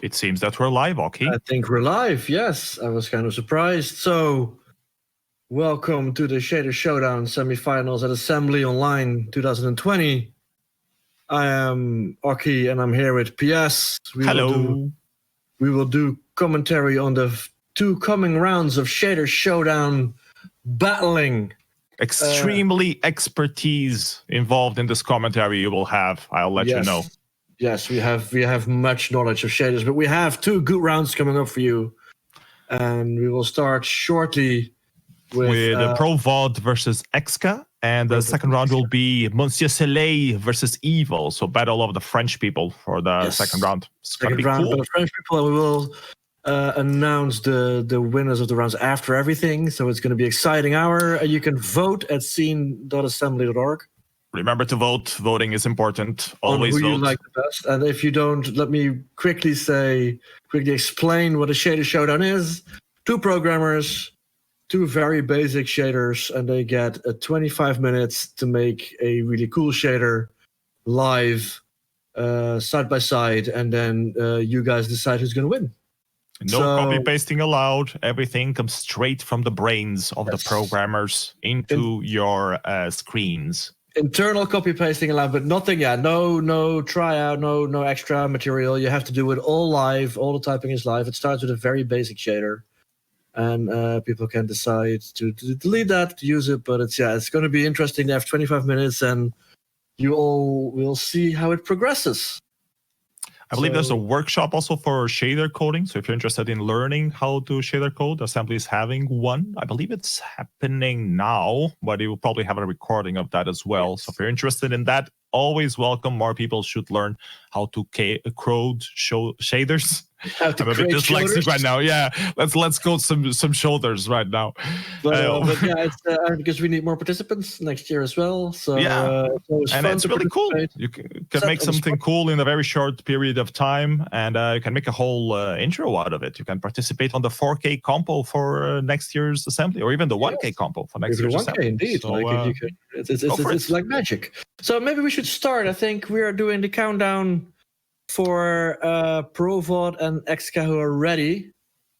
It seems that we're live, Aki. I think we're live, yes. I was kind of surprised. So, welcome to the Shader Showdown semifinals at Assembly Online 2020. I am Aki and I'm here with PS. Hello. We will do commentary on the two coming rounds of Shader Showdown battling. Extremely expertise involved in this commentary you will have. I'll let you know. Yes, we have much knowledge of shaders, but we have two good rounds coming up for you. And we will start shortly with Pro VOD versus Exca. And the second round will be Monsieur Soleil versus evvvvil. So battle of the French people for the second round. It's going to be cool. The French people, and we will announce the winners of the rounds after everything. So it's going to be an exciting hour. You can vote at scene.assembly.org. Remember to vote. Voting is important. Always on who vote. You like the best. And if you don't, let me quickly explain what a shader showdown is. Two programmers, two very basic shaders, and they get 25 minutes to make a really cool shader live, side by side, and then you guys decide who's going to win. No copy pasting allowed. Everything comes straight from the brains of the programmers into your screens. Internal copy pasting allowed, but nothing. No tryout, no extra material. You have to do it all live. All the typing is live. It starts with a very basic shader, and people can decide to delete that, to use it. But it's going to be interesting. They have 25 minutes, and you all will see how it progresses. I believe there's a workshop also for shader coding. So if you're interested in learning how to shader code, Assembly is having one. I believe it's happening now, but it will probably have a recording of that as well. Yes. So if you're interested in that, always welcome. More people should learn how to code shaders. I'm a bit dyslexic right now. Yeah, let's code some shoulders right now. But it's because we need more participants next year as well. So and it's really cool. You can make something cool in a very short period of time, and you can make a whole intro out of it. You can participate on the 4K compo for next year's assembly, or even the 1K compo for next year's assembly. 1K indeed. So, it's like magic. So maybe we should start. I think we are doing the countdown for Pro VOD and Exca who are ready.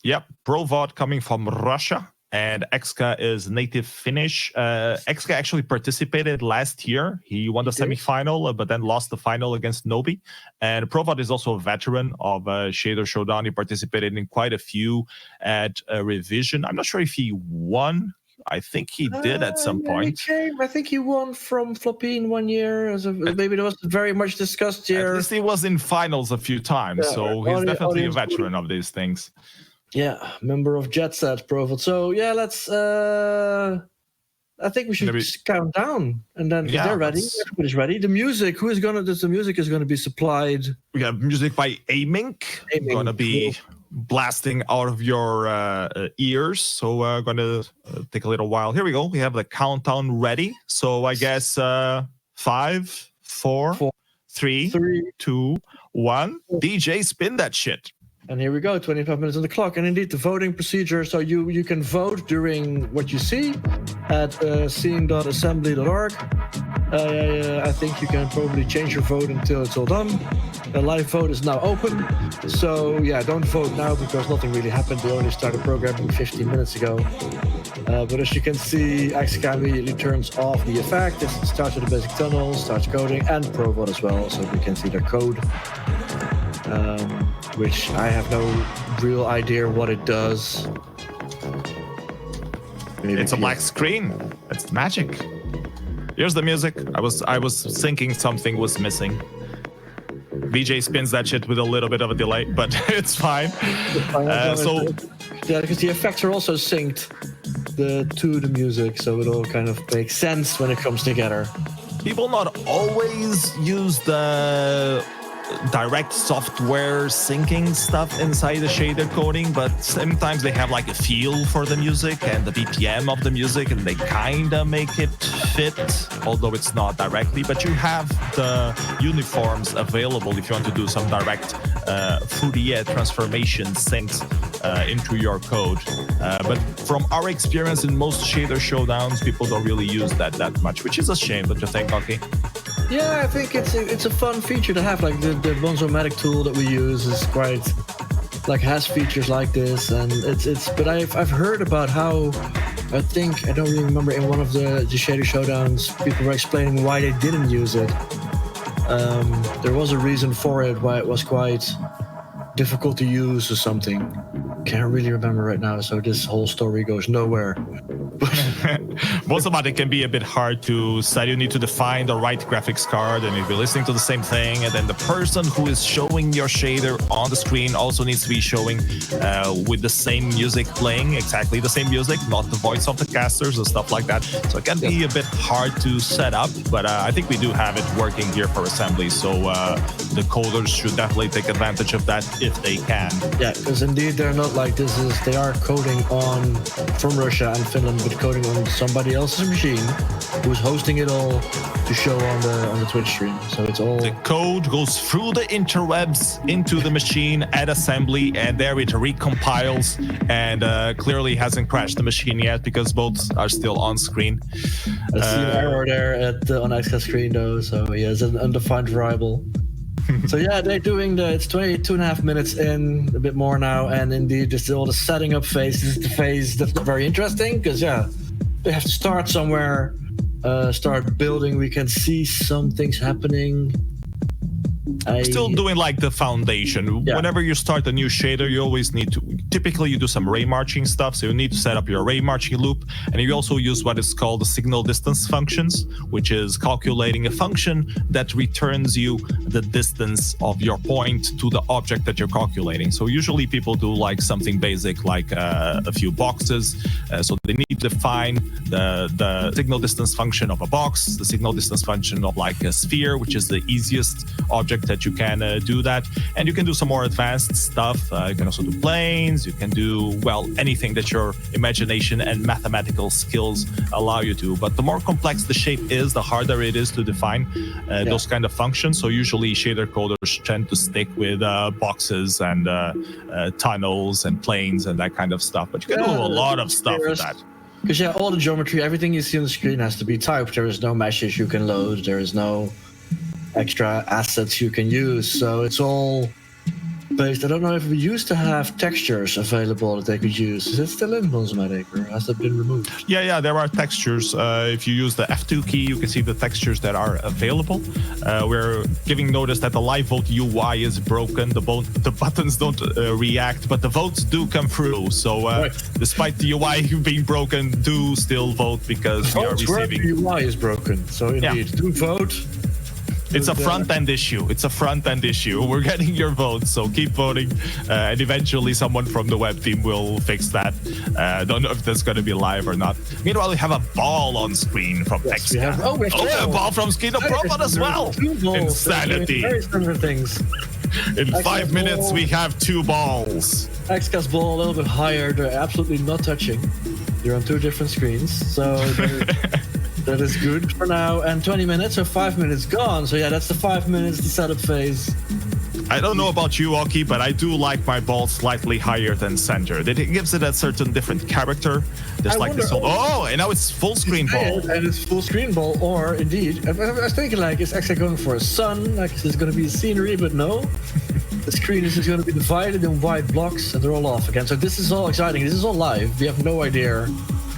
Yep, Pro VOD coming from Russia, and Exca is native Finnish. Exca actually participated last year. He won the semifinal, but then lost the final against Nobi. And Pro VOD is also a veteran of Shader Showdown. He participated in quite a few at Revision. I'm not sure if he won. I think he did at some point. I think he won from Flopine 1 year. Maybe it was very much discussed here. At least he was in finals a few times, so he's definitely a veteran of these things. Yeah, member of Jet Set Pro. So let's. I think we should count down, and then they're ready. Everybody's ready. The music. The music is going to be supplied. We have music by Amink. Going to be blasting out of your ears, so we're going to take a little while. Here we go. We have the countdown ready. So I guess 5, 4, 3, 2, 1. DJ, spin that shit. And here we go, 25 minutes on the clock. And indeed, the voting procedure. So you can vote during what you see at scene.assembly.org. I think you can probably change your vote until it's all done. The live vote is now open. So don't vote now because nothing really happened. We only started programming 15 minutes ago. But as you can see, Exca immediately turns off the effect. It starts with the basic tunnel, starts coding, and Pro VOD as well. So we can see their code. Which I have no real idea what it does. It's a black screen. It's magic. Here's the music. I was thinking something was missing. VJ spins that shit with a little bit of a delay, but it's fine. Because the effects are also synced to the music, so it all kind of makes sense when it comes together. People not always use the direct software syncing stuff inside the shader coding, but sometimes they have like a feel for the music and the BPM of the music, and they kind of make it fit, although it's not directly. But you have the uniforms available if you want to do some direct Fourier transformation syncs into your code. But from our experience in most shader showdowns, people don't really use that much, which is a shame, don't you think, Aki? Yeah, I think it's a fun feature to have. Like the Bonzomatic tool that we use is quite has features like this, and it's. But I've heard about how I don't really remember in one of the Shader Showdowns people were explaining why they didn't use it. There was a reason for it, why it was quite difficult to use or something. Can't really remember right now, so this whole story goes nowhere. Bonzomatic can be a bit hard to set. You need to define the right graphics card, and you'll be listening to the same thing, and then the person who is showing your shader on the screen also needs to be showing with the same music playing, exactly the same music, not the voice of the casters and stuff like that. So it can be a bit hard to set up, but I think we do have it working here for assembly, so the coders should definitely take advantage of that if they can. Yeah, because indeed they're not like this is they are coding from Russia and Finland, but coding on somebody else's machine who's hosting it all to show on the Twitch stream. So it's all the code goes through the interwebs into the machine at assembly, and there it recompiles, and clearly hasn't crashed the machine yet because both are still on screen. I see an error there on Xcast screen though, so yeah, it's an undefined variable. So yeah, they're doing it's 22.5 minutes in, a bit more now, and indeed this is all the setting up phase. This is the phase that's very interesting because they have to start somewhere, start building. We can see some things happening. Still doing like the foundation. Yeah. Whenever you start a new shader, you always need to, typically you do some ray marching stuff, so you need to set up your ray marching loop, and you also use what is called the signal distance functions, which is calculating a function that returns you the distance of your point to the object that you're calculating. So usually people do like something basic like a few boxes, so they need to define the signal distance function of a box, the signal distance function of like a sphere, which is the easiest object that you can do that, and you can do some more advanced stuff. You can also do planes, you can do, well, anything that your imagination and mathematical skills allow you to. But the more complex the shape is, the harder it is to define those kind of functions. So usually shader coders tend to stick with boxes and tunnels and planes and that kind of stuff, but you can do a lot of stuff with that. Because all the geometry, everything you see on the screen has to be typed. There is no meshes you can load, there is no extra assets you can use, so it's all based. I don't know if we used to have textures available that they could use. Is it still in Bonzomatic, or has it been removed? Yeah, there are textures. If you use the F2 key, you can see the textures that are available. We're giving notice that the live vote UI is broken. The buttons don't react, but the votes do come through. So despite the UI being broken, do still vote because we are receiving. The UI is broken, so indeed, do vote. It's a front-end issue. It's a front-end issue. We're getting your votes, so keep voting, and eventually someone from the web team will fix that. Don't know if that's going to be live or not. Meanwhile, we have a ball on screen from Xcast. A ball from Skin of Profit as well. Insanity. Very similar things. In 5 minutes, we have 2 balls. Xcast ball a little bit higher. They're absolutely not touching. They're on 2 different screens, so that is good for now. And 20 minutes or 5 minutes gone. So yeah, that's the 5 minutes, the setup phase. I don't know about you, Aki, but I do like my ball slightly higher than center. It gives it a certain different character. Just like this whole, and now it's full screen ball. And it's full screen ball, or indeed, I was thinking like, is actually going for a sun? Like, is going to be scenery? But no. The screen is just going to be divided in white blocks, and they're all off again. So this is all exciting. This is all live. We have no idea.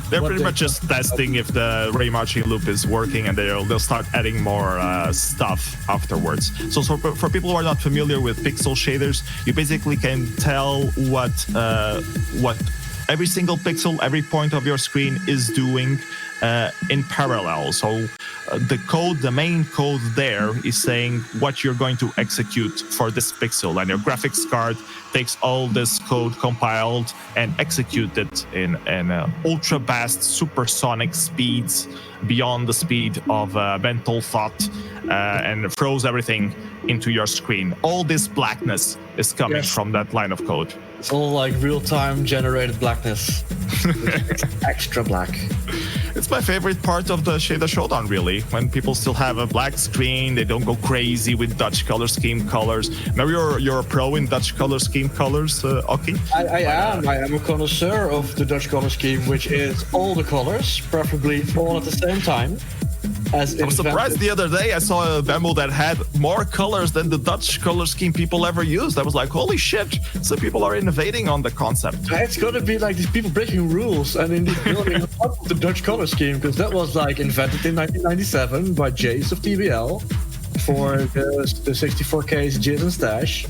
They're pretty much just testing if the ray marching loop is working, and they'll start adding more stuff afterwards. So for people who are not familiar with pixel shaders, you basically can tell what every single pixel, every point of your screen is doing in parallel. So the main code there is saying what you're going to execute for this pixel, and your graphics card takes all this code compiled and executed in ultra fast supersonic speeds beyond the speed of mental thought, and throws everything into your screen. All this blackness is coming from that line of code. It's all like real-time generated blackness. It's extra black. It's my favorite part of the Shader Showdown, really. When people still have a black screen, they don't go crazy with Dutch color scheme colors. Now you're a pro in Dutch color scheme colors, Aki? I am a connoisseur of the Dutch color scheme, which is all the colors, preferably all at the same time. I was surprised the other day I saw a demo that had more colors than the Dutch color scheme people ever used. I was like, holy shit, some people are innovating on the concept. It's got to be like these people breaking rules and indeed building up the Dutch color scheme, because that was like invented in 1997 by Jace of TBL for the 64K's Jizz and Stash.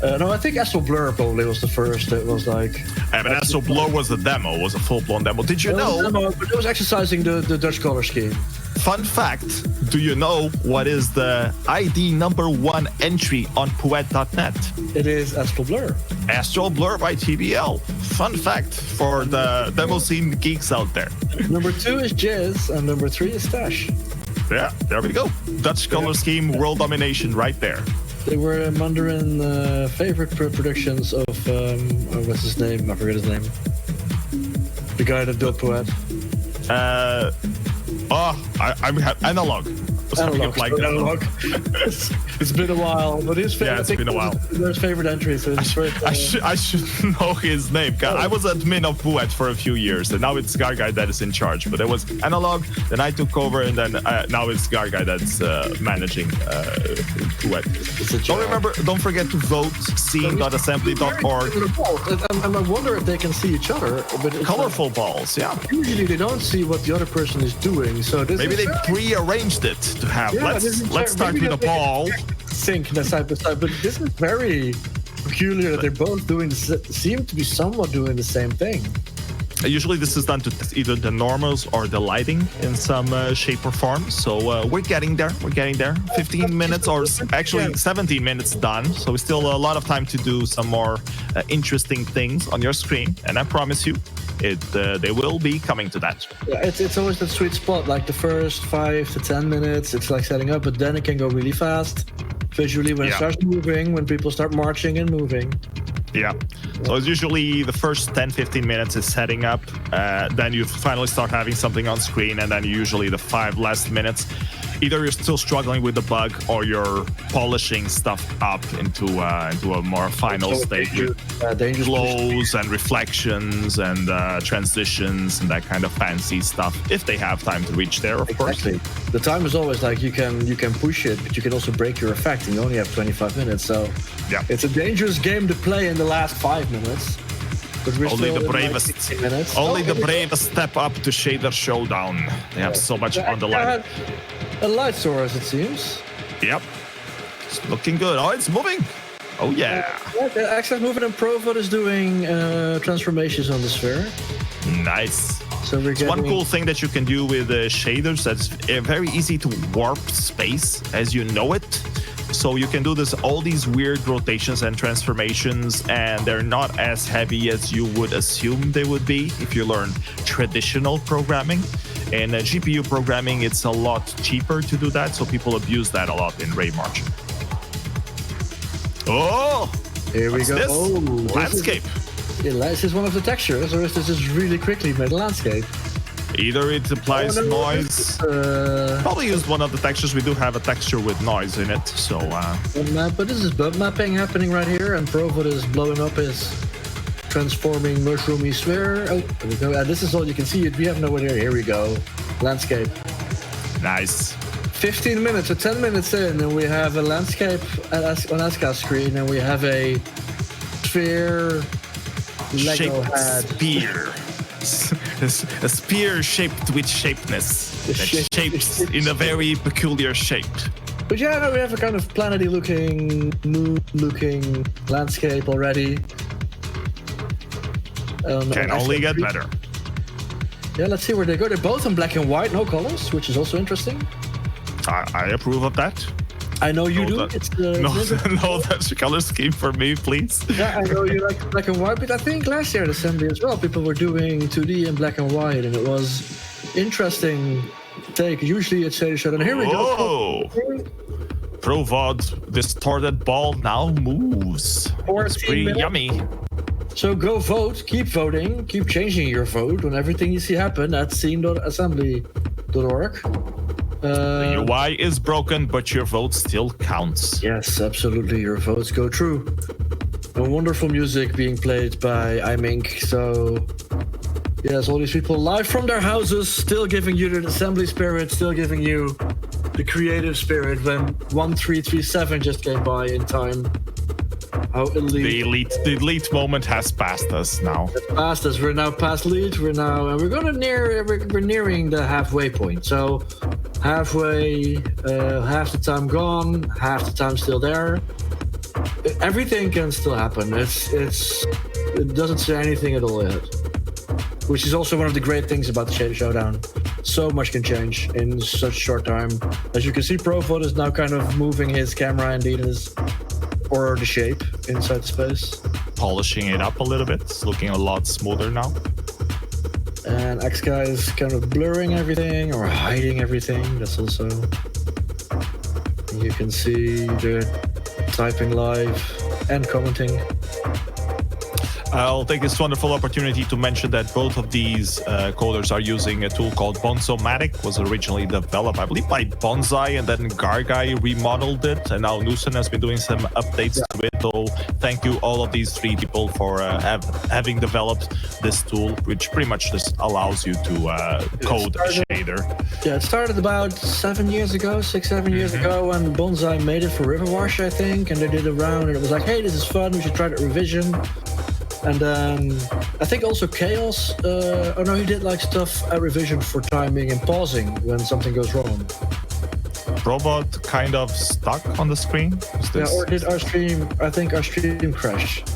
No, I think Astral Blur probably was the first. It was like... Yeah, but Astral Blur was a demo, was a full-blown demo. Did you know? But it was exercising the Dutch color scheme. Fun fact, do you know what is the ID #1 entry on Poet.net? It is Astral Blur. Astral Blur by TBL. Fun fact for the demo scene geeks out there. Number 2 is Jizz, and number 3 is Stash. Yeah, there we go. Dutch color scheme, world domination right there. They were Mandarin favorite productions of what's his name? I forget his name. The guy that built Poet. I'm Analog. Analog. It's been a while, but his favorite. Yeah, it's been a while. His favorite entry. So I should know his name. I was admin of Poet for a few years, and now it's Garguy that is in charge. But it was Analog, then I took over, and then now it's Garguy that's managing Poet. Don't forget to vote scene.assembly.org. And I wonder if they can see each other. But colorful balls, yeah. Usually they don't see what the other person is doing, so this maybe they prearranged it to have. Let's start with a ball. Sync the side by side, but this is very peculiar that they're both seem to be somewhat doing the same thing. Usually this is done to either the normals or the lighting in some shape or form. So we're getting there. 15 minutes or actually 17 minutes done. So we still a lot of time to do some more interesting things on your screen. And I promise you, they will be coming to that. Yeah, it's always that sweet spot. Like the first 5 to 10 minutes, it's like setting up, but then it can go really fast visually when it starts moving, when people start marching and moving. Yeah. So it's usually the first 10-15 minutes is setting up. Then you finally start having something on screen, and then usually the 5 last minutes, either you're still struggling with the bug or you're polishing stuff up into a more final state with glows and reflections and transitions and that kind of fancy stuff. If they have time to reach there, of course. The time is always like you can push it, but you can also break your effect, and you only have 25 minutes. So it's a dangerous game to play in the last 5 minutes. Only the bravest step up to Shader Showdown. They have so much on the line. A light source, it seems. Yep. It's looking good. Oh, it's moving. Oh, yeah. Access moving, and Provod is doing transformations on the sphere. Nice. So we're getting... One cool thing that you can do with shaders that's very easy to warp space as you know it. So you can do all these weird rotations and transformations, and they're not as heavy as you would assume they would be if you learn traditional programming. In GPU programming, it's a lot cheaper to do that, so people abuse that a lot in Ray March. Oh! Here we go. This? Oh, landscape. This is one of the textures, or is this just really quickly made landscape? Either it applies noise. Probably used one of the textures. We do have a texture with noise in it, so. But this is bump mapping happening right here, and Provod is blowing up his transforming mushroomy sphere. Oh, there we go. And this is all you can see. We have nowhere here. Here we go. Landscape. Nice. 15 minutes or 10 minutes in, and we have a landscape on Aska's screen, and we have a sphere Lego head. Spear. A spear shaped with shapeness. That shapes in a very peculiar shape. But yeah, no, we have a kind of planety looking, moon looking landscape already. Can only get better. Yeah, let's see where they go. They're both in black and white, no colors, which is also interesting. I approve of that. I know you do. No, that's the color scheme for me, please. Yeah, I know you like black and white, but I think last year at Assembly as well, people were doing 2D in black and white, and it was interesting take. Usually it's Shader Showdown. Here we go. Provod distorted ball now moves. It's pretty yummy. So go vote, keep voting, keep changing your vote on everything you see happen at scene.assembly.org. The UI is broken, but your vote still counts. Yes, absolutely. Your votes go true. And wonderful music being played by iMink. So Yes, all these people live from their houses, still giving you the assembly spirit, still giving you the creative spirit when 1337 just came by in time. How elite. The elite moment has passed us now. It's past us. We're now past lead. We're nearing the halfway point. So halfway, half the time gone, half the time still there. Everything can still happen. It doesn't say anything at all yet. Which is also one of the great things about the Shader Showdown. So much can change in such a short time. As you can see, Provod is now kind of moving his camera indeed or the shape inside the space. Polishing it up a little bit. It's looking a lot smoother now. And XK is kind of blurring everything or hiding everything. That's also... You can see the typing live and commenting. I'll take this wonderful opportunity to mention that both of these coders are using a tool called Bonzomatic. Was originally developed, I believe, by Bonsai, and then Gargai remodeled it, and now Nusen has been doing some updates to it. So thank you all of these three people for having developed this tool, which pretty much just allows you to code a shader. Yeah, it started about 7 years ago, 6-7 years ago, when Bonsai made it for Riverwash, I think, and they did a round, and it was like, hey, this is fun, we should try the revision. And then I think also Chaos, oh no, he did like stuff at revision for timing and pausing when something goes wrong. Robot kind of stuck on the screen? Yeah, or did our stream, I think our stream crashed.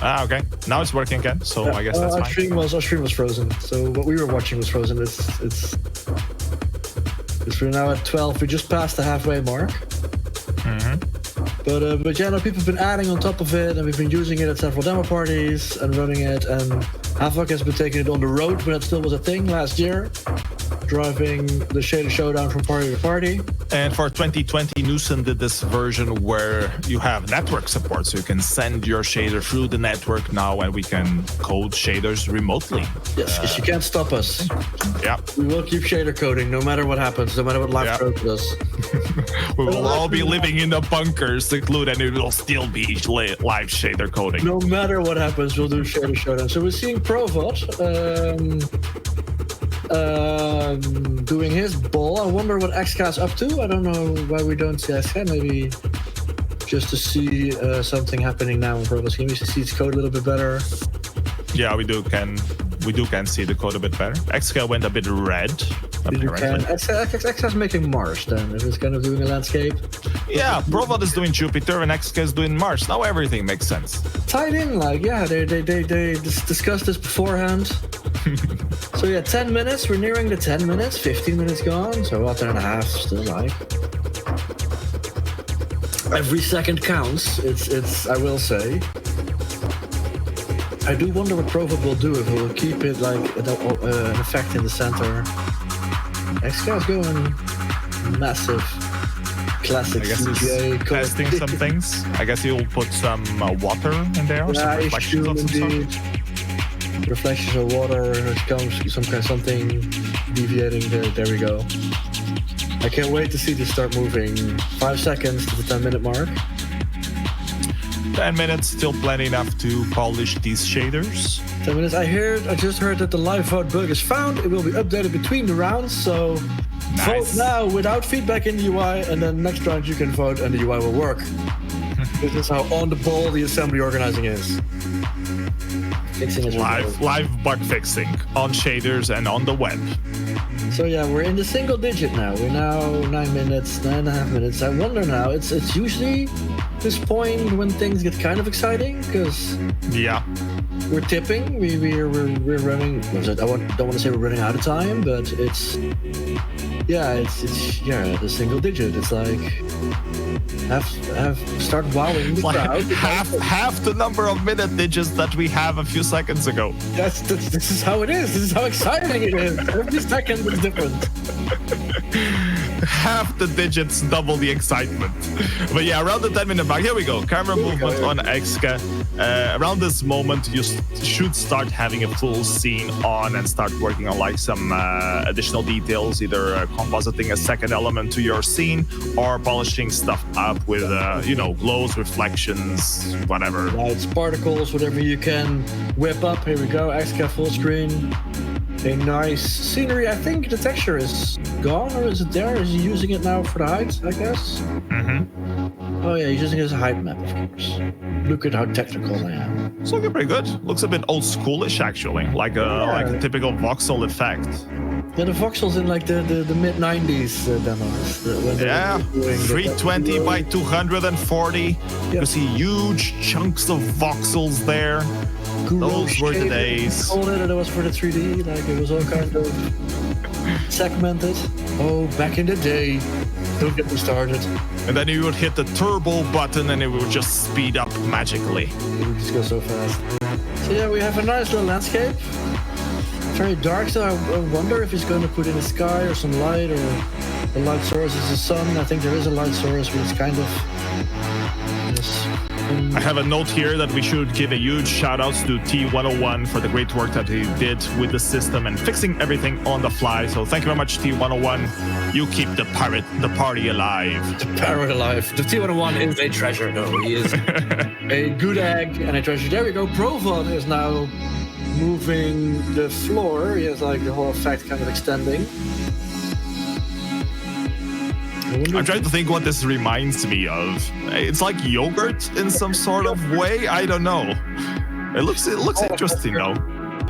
Ah, okay. Now it's working again, so I guess that's our fine. Our stream was frozen, so what we were watching was frozen. It's we're now at 12, we just passed the halfway mark. But yeah, no, people have been adding on top of it, and we've been using it at several demo parties and running it, and Havoc has been taking it on the road when it still was a thing last year, driving the Shader Showdown from party to party. And for 2020, Nusen did this version where you have network support, so you can send your shader through the network now, and we can code shaders remotely. Yes, because you can't stop us. Yeah. We will keep shader coding no matter what happens, no matter what live code does. We will all be living in the bunkers secluded, and it will still be live shader coding. No matter what happens, we'll do Shader Showdown. So we're seeing Provod doing his ball. I wonder what XK's up to. I don't know why we don't see XK. Maybe just to see something happening now in Provod's game. We should see his code a little bit better. Yeah, we can see the code a bit better. XK went a bit red. XK's making Mars then, if it's kind of doing a landscape. Yeah, Provod is doing Jupiter and XK is doing Mars. Now everything makes sense. Tied in, like, yeah, they discussed this beforehand. So yeah, 10 minutes, we're nearing the 10 minutes, 15 minutes gone, so about 10.5 still like. Every second counts, it's I will say. I do wonder what Provod will do, if he will keep it like an effect in the center. XK's going massive classic CGA. Testing some things. I guess he'll put some water in there, or some reflections of some sort. Reflections of water, it comes something deviating there we go. I can't wait to see this start moving. 5 seconds to the 10-minute mark. 10 minutes, still plenty enough to polish these shaders. 10 minutes. I just heard that the live vote bug is found. It will be updated between the rounds, so vote now without feedback in the UI, and then next round you can vote and the UI will work. This is how on the ball the assembly organizing is. Fixing is live bug fixing on shaders and on the web. So yeah, we're in the single digit now. We're now 9 minutes, 9.5 minutes. I wonder now, it's usually this point when things get kind of exciting, because we're tipping, we're running. I don't want to say we're running out of time, but it's the single digit. It's like start wowing the crowd. Half the number of minute digits that we have a few seconds ago. This is how it is. This is how exciting it is. Every second is different. half the digits, double the excitement. But yeah, around the 10-minute mark, here we go. Camera movement on Exka. Around this moment, you should start having a full scene on and start working on like some additional details, either compositing a second element to your scene or polishing stuff up with, glows, reflections, whatever. Lights, particles, whatever you can whip up. Here we go, Exka full screen. A nice scenery. I think the texture is gone, or is it there? Is he using it now for the height, I guess? Mm-hmm. Oh yeah, he's using it as a height map, of course. Look at how technical I am. It's looking pretty good. Looks a bit old schoolish, actually, like a typical voxel effect. Yeah, the voxels in like the mid 90s demos. 320 by 240. Yep. You see huge chunks of voxels there. Those were the days. It was for the 3D, like it was all kind of segmented. Oh, back in the day. Don't get me started. And then you would hit the turbo button and it would just speed up magically. It would just go so fast. So yeah, we have a nice little landscape. Very dark, so I wonder if he's going to put in a sky or some light, or the light source is the sun. I think there is a light source, but it's kind of... I have a note here that we should give a huge shout out to T101 for the great work that he did with the system and fixing everything on the fly. So thank you very much, T101. You keep the party alive. The parrot alive. The T101 is a treasure, though. He is a good egg and a treasure. There we go. Provod is now moving the floor. He has like the whole effect kind of extending. I'm trying to think what this reminds me of. It's like yogurt in some sort of way. I don't know. It looks interesting though.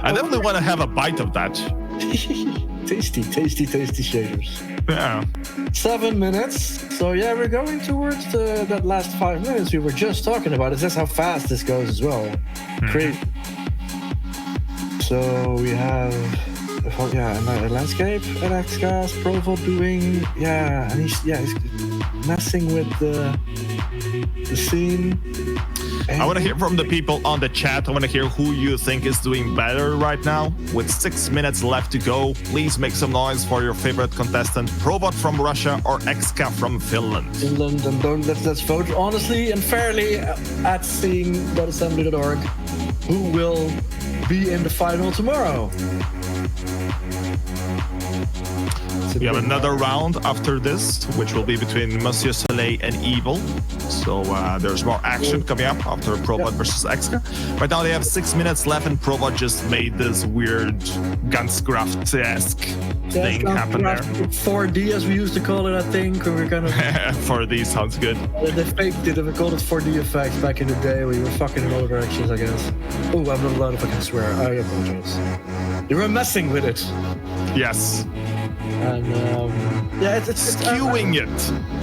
I definitely want to have a bite of that. Tasty shaders. Yeah. 7 minutes. So yeah, we're going towards that last 5 minutes we were just talking about. It's just how fast this goes as well. Mm-hmm. Crazy. So we have a landscape at X-Gas, Provo doing, and he's messing with the scene. I want to hear from the people on the chat. I want to hear who you think is doing better right now. With 6 minutes left to go, please make some noise for your favorite contestant, Probot from Russia or Exka from Finland. Finland, and let's vote honestly and fairly at seeing.assembly.org who will be in the final tomorrow. We have another round after this, which will be between Monsieur Soleil and Evil. So there's more action coming up after Probot versus Exka. Right now they have 6 minutes left, and Probot just made this weird Gunscraft-esque thing happen there. 4D, as we used to call it, I think. Or we're kind of 4D sounds good. They faked it. We called it 4D effects back in the day. We were fucking in all directions, I guess. Oh, I'm not allowed to fucking swear. I apologize. You were messing with it. Yes. And it's skewing it.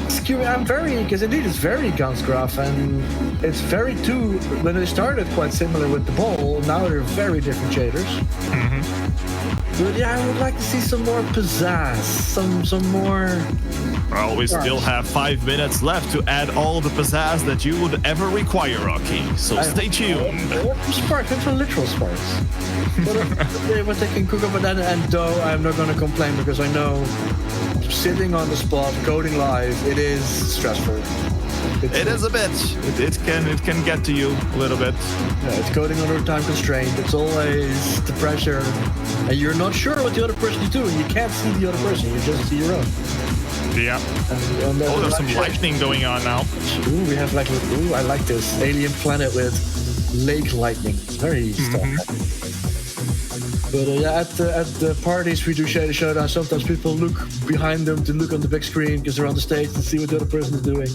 Skewing. I'm very, because indeed it's very Gunscraft, and it's very too. When they started quite similar with the ball, now they're very different shaders. Mm-hmm. But yeah, I would like to see some more pizzazz, some more. Well, we still have 5 minutes left to add all the pizzazz that you would ever require, Rocky. So stay tuned. Sparks, that's literal sparks. What they can cook up with that, and though I'm not going to complain because I know sitting on the spot, coding live, it is stressful. It is a bit. It can get to you a little bit. Yeah, it's coding under time constraint. It's always the pressure, and you're not sure what the other person is doing. You can't see the other person. You just see your own. Yeah. And there's some lightning going on now. Ooh, we have like, I like this alien planet with lake lightning. Very Star Trek. But at the parties we do Showdown, sometimes people look behind them to look on the big screen because they're on the stage to see what the other person is doing.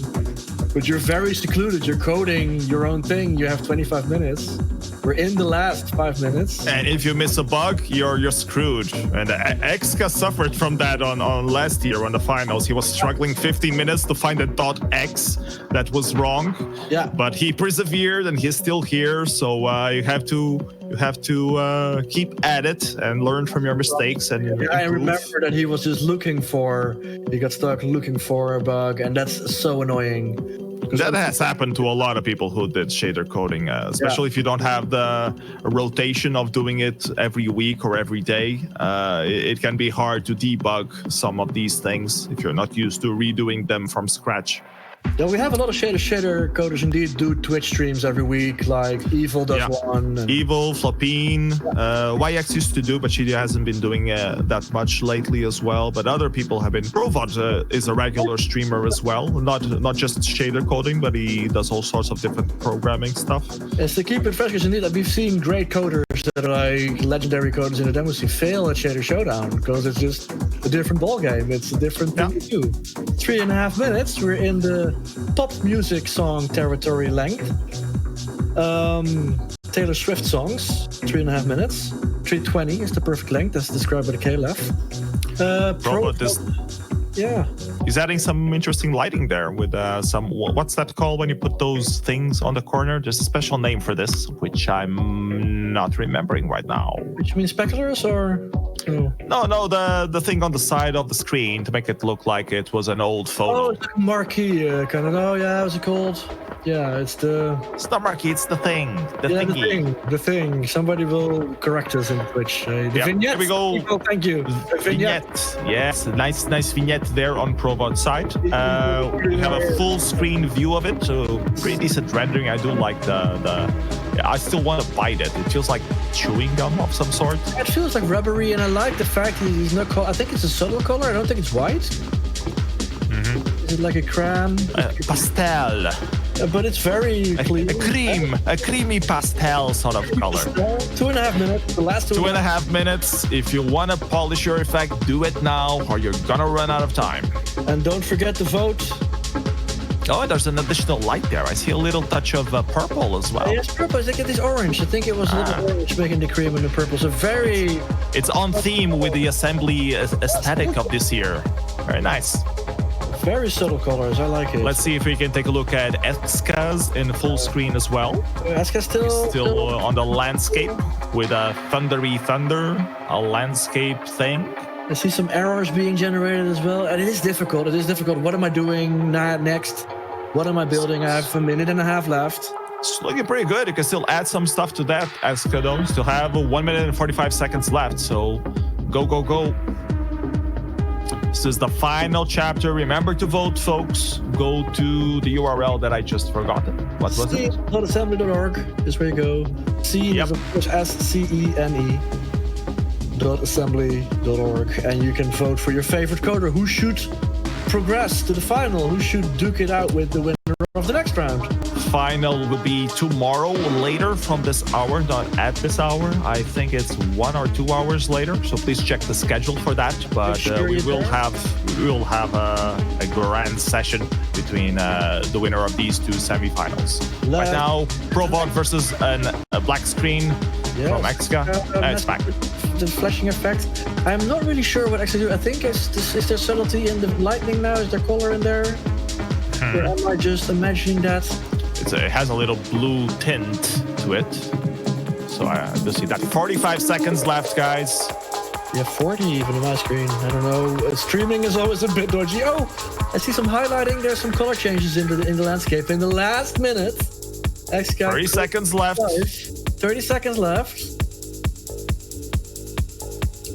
But you're very secluded. You're coding your own thing. You have 25 minutes. We're in the last 5 minutes. And if you miss a bug, you're screwed. And Exka suffered from that on last year on the finals. He was struggling 15 minutes to find a .x that was wrong. Yeah. But he persevered and he's still here. So you have to keep at it and learn from your mistakes. And I remember that he got stuck looking for a bug, and that's so annoying. That has happened to a lot of people who did shader coding, especially if you don't have the rotation of doing it every week or every day. It can be hard to debug some of these things if you're not used to redoing them from scratch. Yeah, we have a lot of shader coders indeed do Twitch streams every week, like evvvvil does one. And... evvvvil, Flopine, YX used to do, but she hasn't been doing that much lately as well. But other people have been. Provod is a regular streamer as well, not just shader coding, but he does all sorts of different programming stuff. Yes, to keep it fresh, because indeed we've seen great coders that are like legendary coders in the demo scene fail at Shader Showdown because it's just a different ballgame. It's a different thing to do. 3.5 minutes. We're in the pop music song territory length. Taylor Swift songs, 3.5 minutes. 3:20 is the perfect length, as described by the KLF. Yeah. He's adding some interesting lighting there with some, what's that called when you put those things on the corner? There's a special name for this, which I'm not remembering right now. Which means speculars or? No, the thing on the side of the screen to make it look like it was an old photo. Oh, it's like a marquee kind of. Oh, yeah, what's it called? Yeah, it's not marquee, it's the thing. Thingy. The thing. Somebody will correct us in Twitch. The vignette. Here we go. People, thank you. Vignette. Yes, nice vignette there on Provod's side. We have a full screen view of it, so pretty decent rendering. I do like I still want to bite it. It feels like chewing gum of some sort. It feels like rubbery, and I like the fact that he's not. I think it's a subtle color. I don't think it's white. Mm-hmm. Is it like a crayon? Pastel. But it's very clean. A creamy pastel sort of color. 2.5 minutes. The last 2.5 minutes. If you want to polish your effect, do it now, or you're gonna run out of time. And don't forget to vote. Oh, there's an additional light there. I see a little touch of purple as well. Yes, purple. I think it is orange. I think it was a little orange making the cream and the purple. So very... It's on theme with the assembly aesthetic of this year. Very nice. Very subtle colors. I like it. Let's see if we can take a look at Eska's in full screen as well. Eska's still on the landscape with a thundery thunder, a landscape thing. I see some errors being generated as well, and it is difficult. What am I doing next? What am I building? I have 1.5 minutes left. It's looking pretty good. You can still add some stuff to that, Eska, though. Still have 1 minute and 45 seconds left, so go. This is the final chapter. Remember to vote, folks. Go to the URL that I just forgot. What was it? Scene.assembly.org is where you go. Scene is of course SCENE.assembly.org, and you can vote for your favorite coder who should progress to the final, who should duke it out with the winner of the next round. Final will be tomorrow, later from this hour, not at this hour. I think it's 1 or 2 hours later, so please check the schedule for that. But we will have a grand session between the winner of these two semifinals. Right now, Provod versus a black screen from Eska. It's back. The flashing effect. I'm not really sure what Eska do. I think is there subtlety in the lightning now? Is there color in there? Or am I just imagining that? It has a little blue tint to it. So you'll see that. 45 seconds left, guys. Yeah, 40 even on my screen. I don't know. Streaming is always a bit dodgy. Oh, I see some highlighting. There's some color changes in the landscape. In the last minute, 30 seconds left. 30 seconds left.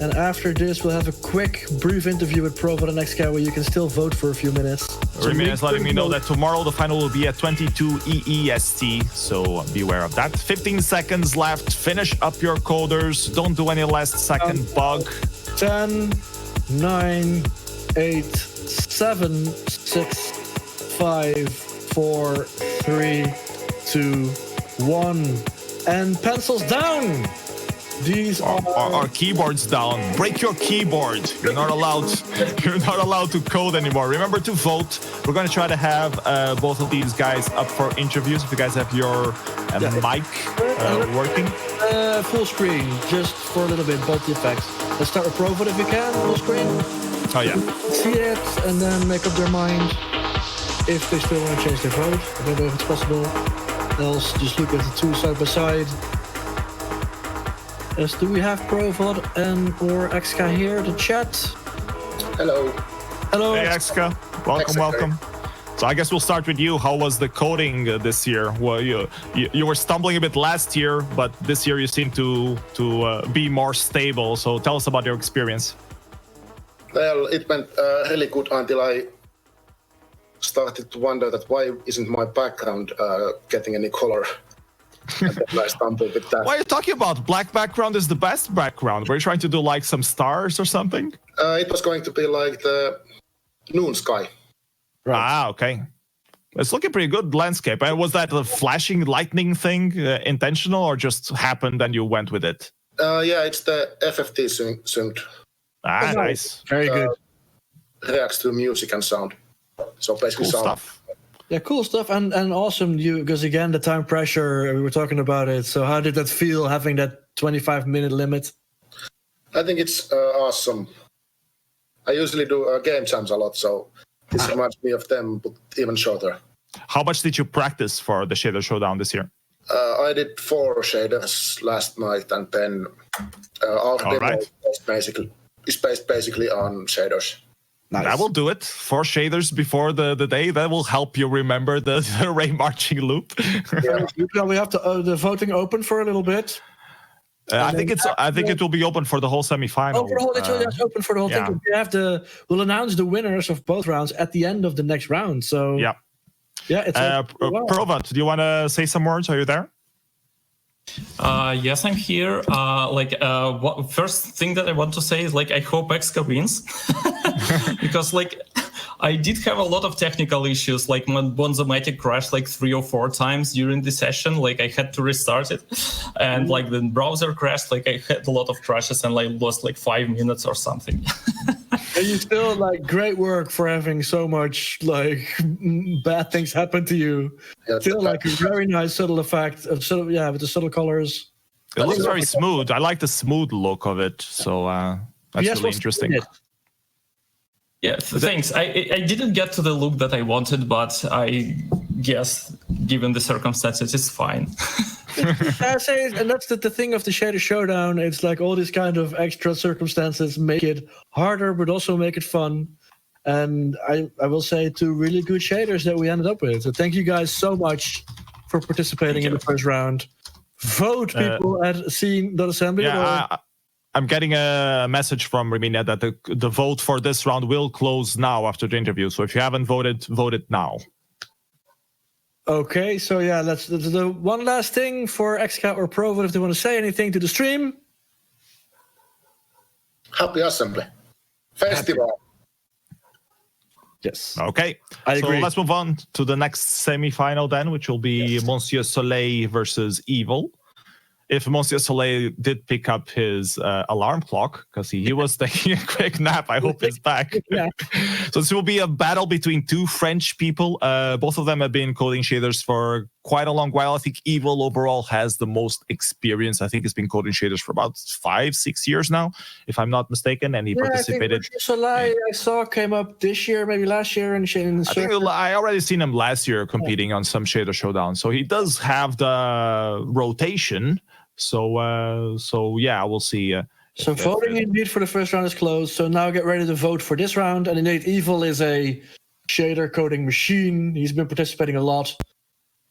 And after this, we'll have a quick, brief interview with Provod and Eska where you can still vote for a few minutes. Remain is letting me know that tomorrow the final will be at 22 EEST, so be aware of that. 15 seconds left. Finish up your coders. Don't do any last second bug. 10, 9, 8, 7, 6, 5, 4, 3, 2, 1. And pencils down! These are our keyboards down. Break your keyboard. You're not allowed to code anymore. Remember to vote. We're going to try to have both of these guys up for interviews. If you guys have your mic working. Full screen, just for a little bit, both the effects. Let's start with Provod if you can, full screen. Oh yeah. See it and then make up their mind if they still want to change their vote. I don't know if it's possible. Else just look at the two side by side. Do we have Provod and or Eska here to chat? Hello. Hello. Hey Eska. Welcome. So I guess we'll start with you. How was the coding this year? Well, you were stumbling a bit last year, but this year you seem to be more stable. So tell us about your experience. Well, it went really good until I started to wonder that why isn't my background getting any color? And then I stumbled with that. What are you talking about? Black background is the best background. Were you trying to do like some stars or something? It was going to be like the noon sky. Right. Ah, okay. It's looking pretty good landscape. And was that a flashing lightning thing intentional or just happened and you went with it? Yeah, it's the FFT synced. Ah, nice. Very good. Reacts to music and sound. So basically Cool sound. stuff. Yeah, cool stuff and awesome. Because again, the time pressure, we were talking about it. So how did that feel, having that 25-minute limit? I think it's awesome. I usually do game jams a lot, so this reminds me of them, but even shorter. How much did you practice for the Shader Showdown this year? I did 4 shaders last night, and then our demo is based basically on shaders. Nice. That will do it. 4 shaders before the day. That will help you remember the Ray marching loop. Yeah. We have to the voting open for a little bit. I think it will be open for the whole semifinal. Oh, for the whole it's open for the whole thing. We'll announce the winners of both rounds at the end of the next round. So yeah, it's Provat, do you want to say some words? Are you there? Yes, I'm here. First thing that I want to say is I hope Exca wins because I did have a lot of technical issues. My Bonzomatic crashed 3 or 4 times during the session. I had to restart it, and the browser crashed. I had a lot of crashes and lost 5 minutes or something. And you still great work for having so much bad things happen to you. Yeah, still a very nice subtle effect of with the subtle colors. It looks very smooth. I like the smooth look of it. So that's really interesting. Yeah, thanks. I didn't get to the look that I wanted, but I guess given the circumstances, it's fine. I say, and that's the thing of the Shader Showdown. It's all these kind of extra circumstances make it harder, but also make it fun. And I will say 2 really good shaders that we ended up with. So thank you guys so much for participating in the first round. Vote people at scene.assembly. Yeah, I'm getting a message from Remina that the vote for this round will close now after the interview. So if you haven't voted, vote it now. Okay, so yeah, that's the one last thing for XCAT or Provat if they want to say anything to the stream. Happy assembly. Festival. Yes. Okay, I agree. So let's move on to the next semi-final then, which will be Monsieur Soleil versus evvvvil. If Monsieur Soleil did pick up his alarm clock, because he was taking a quick nap, I hope he's back. Yeah. So this will be a battle between 2 French people. Both of them have been coding shaders for quite a long while. I think evvvvil overall has the most experience. I think he's been coding shaders for about 5-6 years now, if I'm not mistaken. And he participated. I think Monsieur Soleil I saw came up this year, maybe last year. I think I already seen him last year competing on some Shader Showdown. So he does have the rotation. So yeah, we'll see. So voting indeed for the first round is closed. So now get ready to vote for this round. And indeed, evvvvil is a shader coding machine. He's been participating a lot.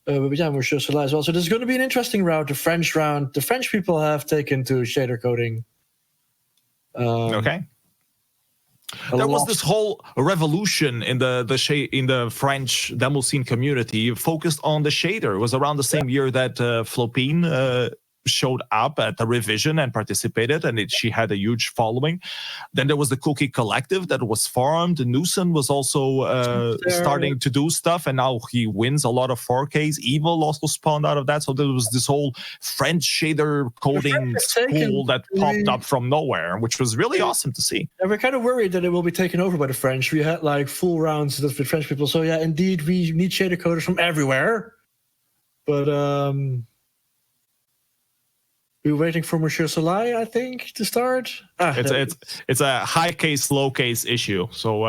But yeah, Monsieur Soleil as well. So this is going to be an interesting round, the French round. The French people have taken to shader coding. Okay. There was this whole revolution in the French demo scene community focused on the shader. It was around the same year that Flopine showed up at the revision and participated, and she had a huge following. Then there was the Cookie Collective that was formed. Newson was also starting to do stuff, and now he wins a lot of 4Ks. evvvvil also spawned out of that. So there was this whole French shader coding school that popped up from nowhere, which was really awesome to see. And we're kind of worried that it will be taken over by the French. We had full rounds with French people. So yeah, indeed, we need shader coders from everywhere. But we're waiting for Monsieur Soleil, I think, to start. It's a high case, low case issue. So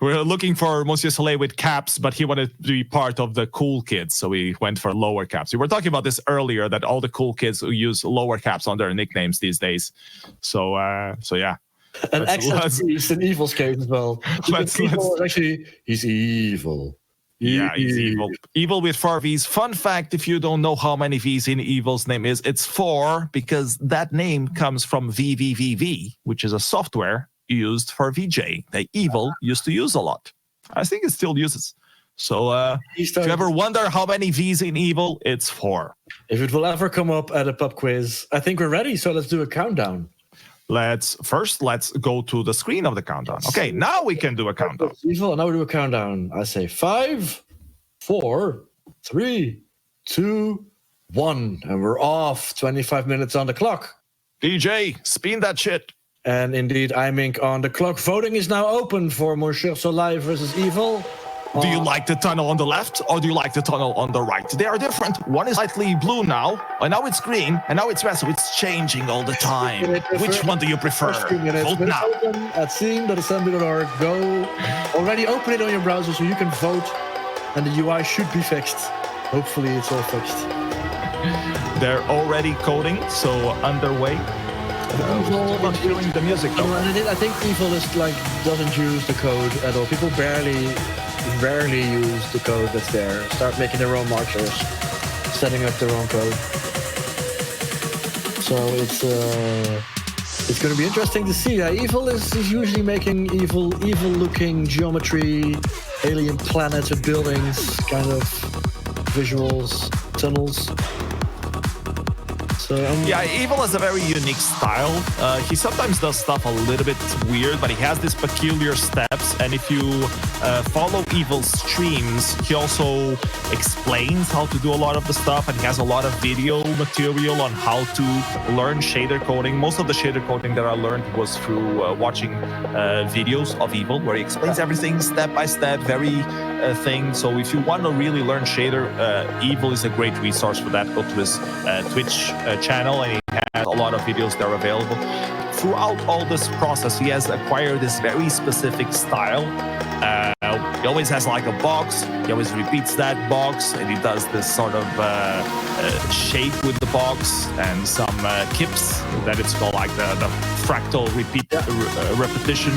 we're looking for Monsieur Soleil with caps, but he wanted to be part of the cool kids, so we went for lower caps. We were talking about this earlier, that all the cool kids use lower caps on their nicknames these days. So yeah. An Let's- excess let's- priest in Evil's case as well. Let's- Evil is actually, he's evil. Yeah, he's evil. Evil with 4 V's. Fun fact, if you don't know how many V's in Evil's name is, it's 4 because that name comes from evvvvil, which is a software used for VJ that Evil used to use a lot. I think it still uses. So if you ever wonder how many V's in Evil, it's 4. If it will ever come up at a pub quiz, I think we're ready. So let's do a countdown. Let's go to the screen of the countdown. Okay, now we can do a countdown. Evil, and now we do a countdown. I say 5, 4, 3, 2, 1, and we're off. 25 minutes on the clock. DJ, spin that shit. And indeed, I'm ink on the clock. Voting is now open for Monsieur Soleil versus Evil. Do you like the tunnel on the left or do you like the tunnel on the right? They are different. One is slightly blue now, and now it's green, and now it's red, so it's changing all the time. Which one do you prefer? Vote now. Open at seeing.assembly.org. Go already open it on your browser so you can vote, and the UI should be fixed. Hopefully it's all fixed. They're already coding, so underway. Not hearing the music though. I think Evil is doesn't use the code at all. People rarely use the code that's there. Start making their own markers, setting up their own code. So it's going to be interesting to see. Evil is usually making evil-looking geometry, alien planets with buildings, kind of visuals, tunnels. So, yeah, Evil has a very unique style. He sometimes does stuff a little bit weird, but he has these peculiar steps. And if you follow Evil's streams, he also explains how to do a lot of the stuff, and he has a lot of video material on how to learn shader coding. Most of the shader coding that I learned was through watching videos of Evil, where he explains everything step by step, very thing. So if you want to really learn shader, Evil is a great resource for that. Go to his Twitch channel, and he has a lot of videos that are available. Throughout all this process, he has acquired this very specific style. He always has like a box. He always repeats that box, and he does this sort of shape with the box and some kips that it's called, like the fractal repetition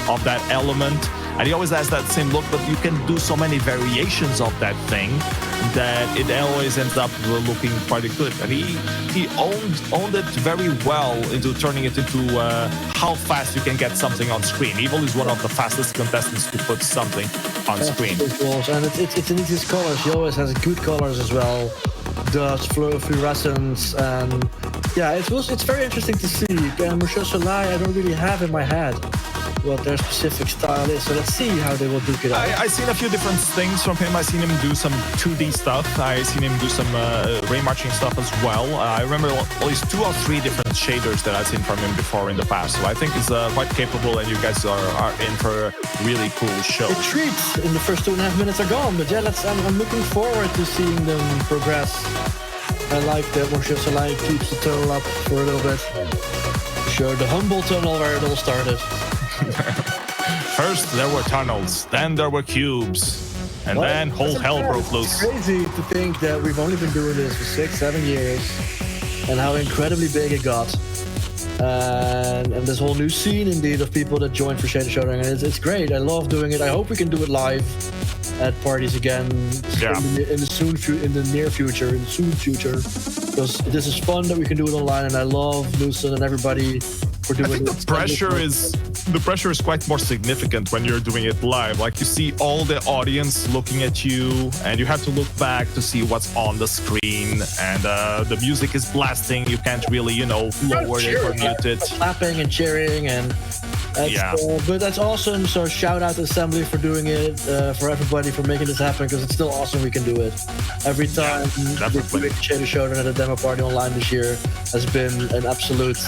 of that element. And he always has that same look, but you can do so many variations of that thing that it always ends up looking quite good. And he owned it very well into turning it into how fast you can get something on screen. Evil is one of the fastest contestants to put something on screen. And it's in his colors. He always has good colors as well. Does fluorescence, and yeah, it's very interesting to see. Monsieur Soleil, I don't really have in my head what their specific style is, so let's see how they will duke it out. I've seen a few different things from him. I've seen him do some 2D stuff. I've seen him do some ray marching stuff as well. I remember at least 2 or 3 different shaders that I've seen from him before in the past. So I think he's quite capable, and you guys are in for a really cool show. The treats in the first 2.5 minutes are gone, but yeah, I'm looking forward to seeing them progress. I like that Monsieur Soleil keeps the tunnel up for a little bit. Sure, the humble tunnel where it all started. First there were tunnels, then there were cubes, and then whole hell broke loose. It's crazy to think that we've only been doing this for 6-7 years, and how incredibly big it got. And this whole new scene, indeed, of people that joined for Shader Showdown, and it's great. I love doing it. I hope we can do it live at parties again in the near future, because this is fun that we can do it online, and I love Lucen and everybody for doing it. I think the pressure is quite more significant when you're doing it live. Like, you see all the audience looking at you, and you have to look back to see what's on the screen, and the music is blasting. You can't really, lower it or mute it. Clapping and cheering, and but that's awesome. So shout out to Assembly for doing it, for everybody for making this happen, because it's still awesome we can do it. Every time we Shader Showdown at a demo party online this year has been an absolute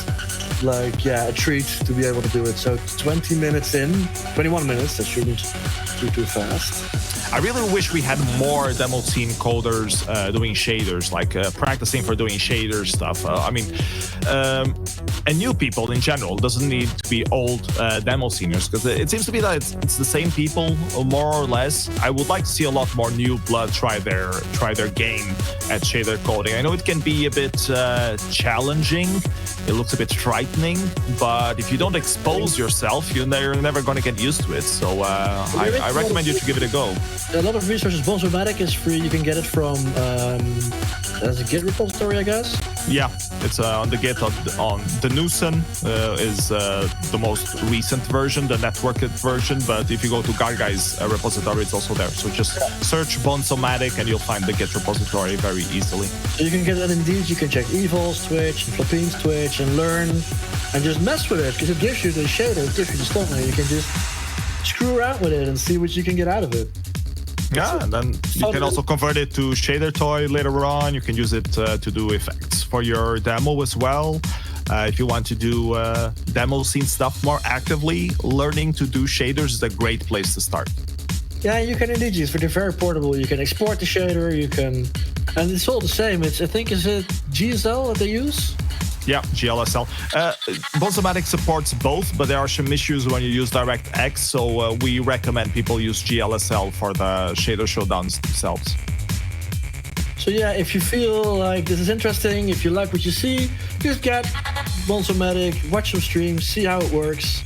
a treat to be able to do it. So 21 minutes, that shouldn't be too fast. I really wish we had more demo scene coders doing shaders, practicing for doing shader stuff. And new people in general. Doesn't need to be old demo seniors, because it seems to be that it's the same people, more or less. I would like to see a lot more new blood try their game at shader coding. I know it can be a bit challenging it looks a bit frightening, but if you don't expose yourself, you're never going to get used to it. So I recommend you to give it a go. A lot of resources. Bonzomatic is free. You can get it from as a Git repository, I guess. Yeah, it's on the Git on the Newson is the most recent version, the networked version. But if you go to Gargai's repository, it's also there. So just search Bonzomatic and you'll find the Git repository very easily. So you can get it indeed. You can check Evil's Twitch and Flapine's Twitch and learn and just mess with it because it gives you the shader, it gives you the stuff, and you can just screw around with it and see what you can get out of it. Yeah, and then you can also convert it to shader toy later on. You can use it to do effects for your demo as well. If you want to do demo scene stuff more actively, learning to do shaders is a great place to start. Yeah, you can indeed use it. They're very portable. You can export the shader. You can, and it's all the same. It's, I think, is it GSL that they use? Yeah, GLSL. Bonzomatic supports both, but there are some issues when you use DirectX, so we recommend people use GLSL for the shader showdowns themselves. So yeah, if you feel like this is interesting, if you like what you see, just get Bonzomatic, watch some streams, see how it works,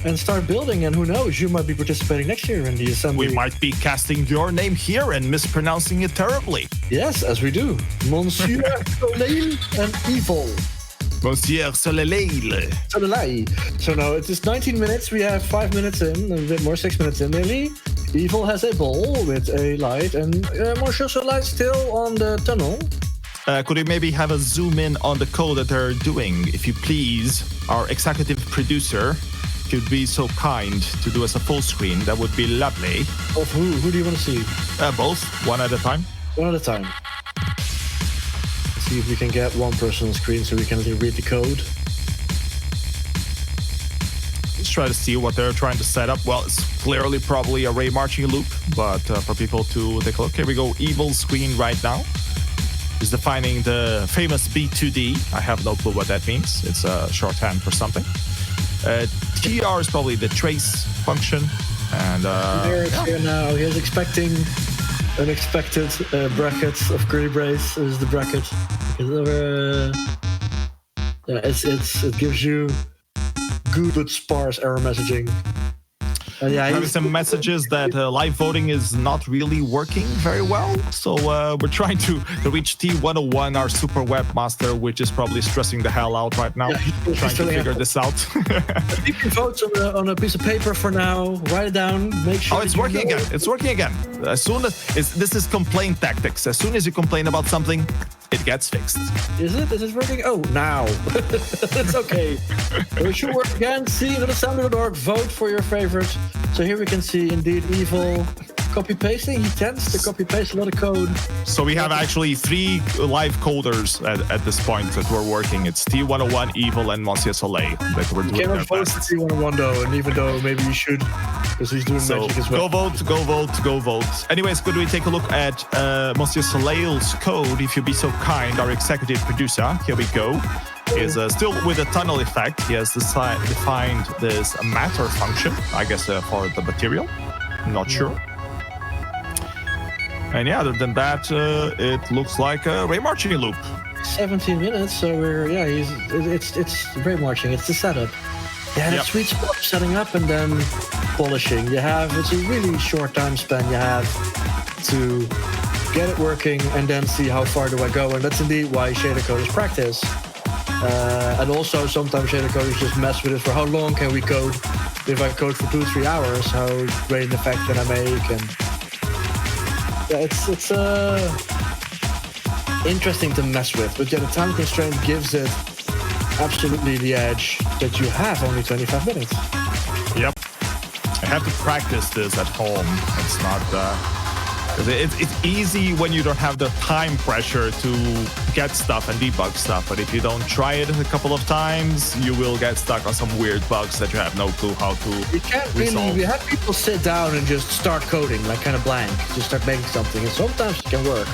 and start building. And who knows, you might be participating next year in the assembly. We might be casting your name here and mispronouncing it terribly. Yes, as we do. Monsieur Soleil and Evil. Monsieur Soleil. Soleil. So now it is 19 minutes. We have 5 minutes in, a bit more, 6 minutes in nearly. Evil has a ball with a light, and Monsieur Soleil still on the tunnel. Could we maybe have a zoom in on the code that they're doing, if you please? Our executive producer could be so kind to do us a full screen. That would be lovely. Of who? Who do you want to see? Both, one at a time. One at a time. Let's see if we can get one person on screen so we can read the code. Let's try to see what they're trying to set up. Well, it's clearly probably a Ray marching loop, but for people to take a look. Here we go, Evil screen right now. Is defining the famous B2D. I have no clue what that means. It's a shorthand for something. TR is probably the trace function. And Here now. He's expecting unexpected brackets of curly brace is the bracket. It gives you good but sparse error messaging. Having some messages that live voting is not really working very well. So we're trying to reach T101, our super webmaster, which is probably stressing the hell out right now, trying to figure this out. You can vote on a piece of paper for now. Write it down. Make sure. Oh, it's working again. It's working again. As soon as this is complaint tactics. As soon as you complain about something, it gets fixed. Is it? Is it working? Oh, now. It's okay. It should work again. See evvvvil.org. Vote for your favorite. So here we can see indeed Evil copy pasting. He tends to copy paste a lot of code. So we have actually 3 live coders at this point that we're working. It's T101, Evil, and Monsieur Soleil that we're doing. You cannot vote for T101 though, and even though maybe you should, because he's doing magic as well. Go vote, go vote, go vote. Anyways, could we take a look at Monsieur Soleil's code, if you'd be so kind, our executive producer. Here we go. Is still with a tunnel effect. He has defined this matter function, I guess, for the material. I'm not sure. And yeah, other than that, it looks like a Ray marching loop. 17 minutes, so it's Ray marching. It's the setup. Yeah, that sweet spot of setting up and then polishing. It's a really short time span you have to get it working and then see how far do I go. And that's indeed why shader code is practice. And also sometimes shader coders just mess with it for how long can we code. If I code for 2 or 3 hours, how great an effect can I make? And yeah, it's interesting to mess with, but yeah, the time constraint gives it absolutely the edge that you have only 25 minutes. Yep. I have to practice this at home. It's not... It's easy when you don't have the time pressure to get stuff and debug stuff, but if you don't try it a couple of times, you will get stuck on some weird bugs that you have no clue how to You can't resolve. really, you have people sit down and just start coding, like kind of blank, just start making something, and sometimes it can work.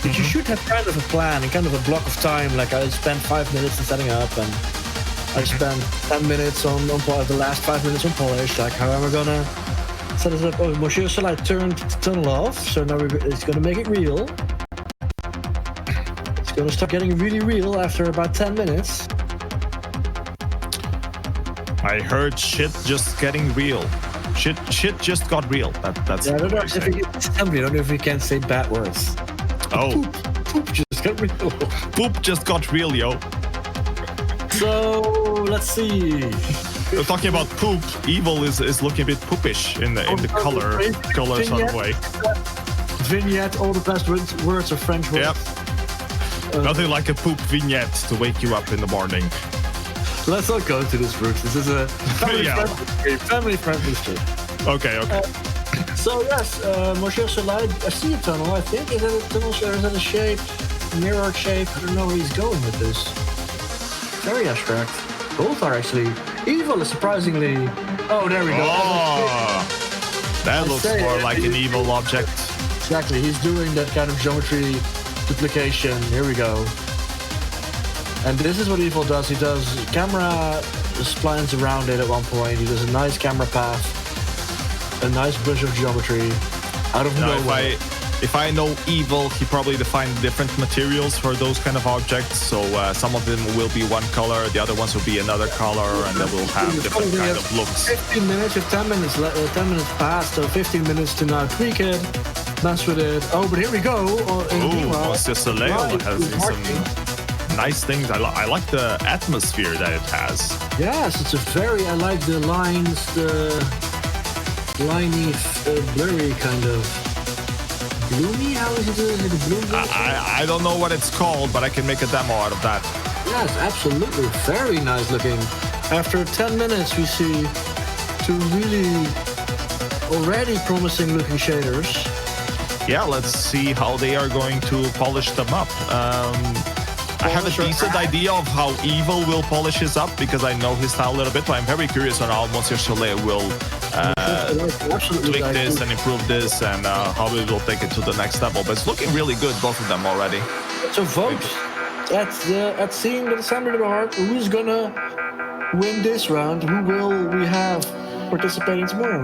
But you should have kind of a plan and kind of a block of time, like I spent 5 minutes in setting up, and I spent 10 minutes on the last 5 minutes on polish, like how am I gonna set it up? Oh, Monsieur Soleil turned the tunnel off, so now it's going to make it real. It's going to start getting really real after about 10 minutes. I heard shit just getting real. Shit just got real. That's Yeah, I don't know what if you're you I don't know if you can say bad words. Oh, Poop just got real. poop just got real, yo. So let's see. We're talking about poop. Evil is looking a bit poopish in the colors on the way. Vignette, all the best words are French words. Yep. Nothing like a poop vignette to wake you up in the morning. Let's not go into this route. This is a family-friendly stream. Okay. So yes, Monsieur Soleil, I see a tunnel. I think is it a tunnel or is it a shape, mirror shape? I don't know where he's going with this. Very abstract. Both are actually. Evil is surprisingly. Oh, there we go. Oh, that looks more like an evil object. Exactly. He's doing that kind of geometry duplication. Here we go. And this is what Evil does. He does camera splines around it at one point. He does a nice camera path, a nice brush of geometry out of nowhere. If I know Evil, he probably defined different materials for those kind of objects. So some of them will be one color, the other ones will be another color, and they will have different kind of looks. 15 minutes, if 10 minutes, 10 minutes passed, so 15 minutes to now tweak it, mess with it. Oh, but here we go. Monsieur Soleil has some nice things. I like the atmosphere that it has. Yes, I like the lines, the liney, blurry kind of. Gloomy? How is it? Is it gloomy? I don't know what it's called, but I can make a demo out of that. Yes, absolutely. Very nice looking. After 10 minutes, we see two really already promising looking shaders. Yeah, let's see how they are going to polish them up. I have a decent idea of how Evil will polish his up because I know his style a little bit, but I'm very curious on how Monsieur Soleil will tweak this and improve this and how we will take it to the next level. But it's looking really good, both of them already. So vote at seeing the assembly of the heart. Who's gonna win this round? Who will we have participating tomorrow?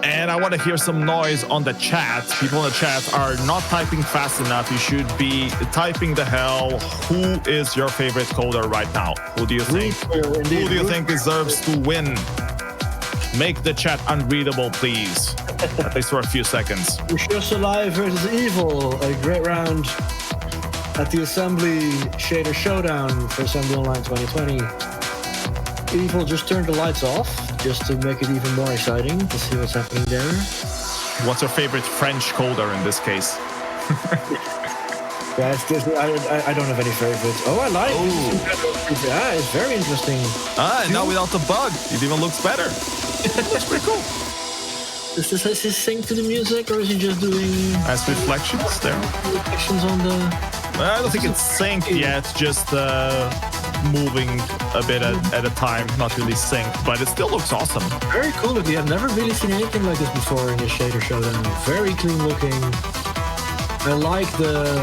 And I want to hear some noise on the chat. People in the chat are not typing fast enough. You should be typing the hell. Who is your favorite coder right now? Who do you think? Who do you think deserves to win? Make the chat unreadable, please. At least for a few seconds. Monsieur Soleil versus Evil. A great round at the Assembly Shader Showdown for Assembly Online 2020. Evil just turned the lights off, just to make it even more exciting to see what's happening there. What's your favorite French coder in this case? Yeah, I don't have any favorites. Oh, I like it. Yeah, it's very interesting. Now without the bug, it even looks better. That's pretty cool. Does he sync to the music, or is he just doing... As reflections there? Reflections on the... I don't think it's synced yet, just moving a bit at a time, not really synced, but it still looks awesome. Very cool looking. I've never really seen anything like this before in the Shader Showdown. Very clean looking. I like the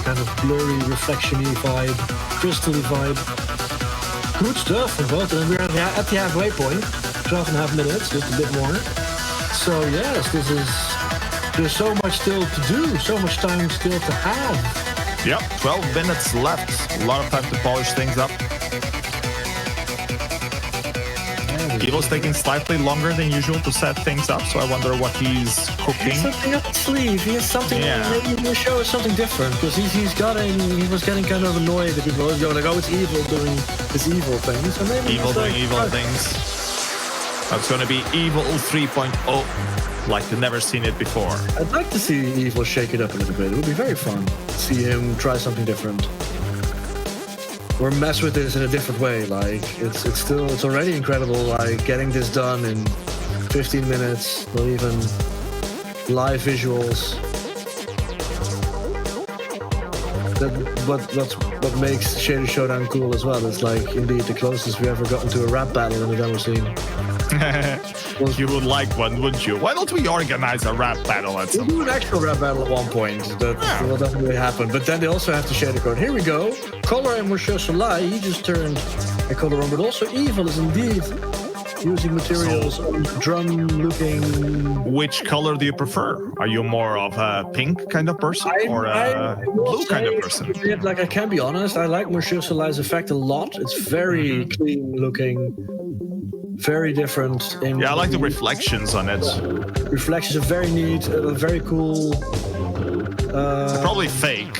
kind of blurry, reflection-y vibe, crystal-y vibe. Good stuff for both of them. We're at the halfway point, 12.5 minutes, just a bit more. So yes, there's so much still to do, so much time still to have. Yep, 12 minutes left. A lot of time to polish things up. Evil's taking slightly longer than usual to set things up, so I wonder what he's cooking. He has something up his sleeve. He has something. Maybe he will show us something different because he was getting kind of annoyed that people was going like, "Oh, it's Evil doing this evil thing." So maybe Evil doing evil things. That's going to be Evil 3.0, like you've never seen it before. I'd like to see Evil shake it up a little bit. It would be very fun to see him try something different. Or mess with this in a different way. Like it's already incredible. Like getting this done in 15 minutes, not even live visuals. What makes Shader Showdown cool as well is like indeed the closest we've ever gotten to a rap battle in the demo scene. You would like one, wouldn't you? Why don't we organize a rap battle at some point? We'll do an actual rap battle at one point. That will definitely happen. But then they also have to share the code. Here we go. Color and Monsieur Soleil. He just turned a color on. But also Evil is indeed using materials on drum-looking... Which color do you prefer? Are you more of a pink kind of person or a blue kind of person? Like, I can be honest, I like Monsieur Soleil's effect a lot. It's very clean-looking, Very different. Yeah, I like the reflections on it. Reflections are very neat, very cool. They're probably fake,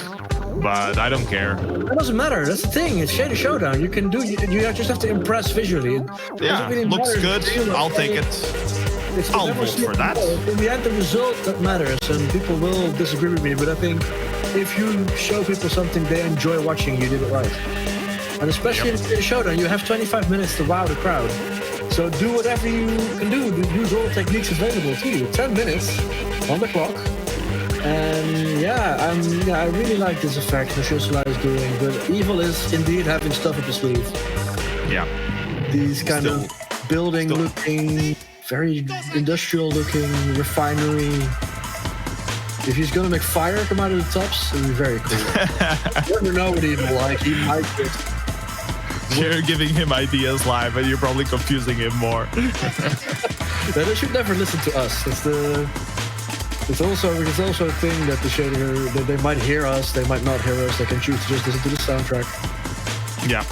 but I don't care. It doesn't matter. That's the thing. It's Shader Showdown. You can do. You just have to impress visually. It Yeah, really looks matter. good. I'll take it. I'll vote for that. In the end, the result that matters, and people will disagree with me, but I think if you show people something they enjoy watching, you did it right. And especially in Shader Showdown, you have 25 minutes to wow the crowd. So do whatever you can do. Use all the techniques available to you. 10 minutes on the clock. And I really like this effect Monsieur Soleil is doing. But Evil is indeed having stuff up his sleeve. Yeah. These kind of building looking, very industrial looking refinery. If he's gonna make fire come out of the tops, it'll be very cool. You never know what Evil like. He might just. You're giving him ideas live, and you're probably confusing him more. They should never listen to us. It's also a thing that the shader that they might hear us, they might not hear us. They can choose to just listen to the soundtrack. Yeah.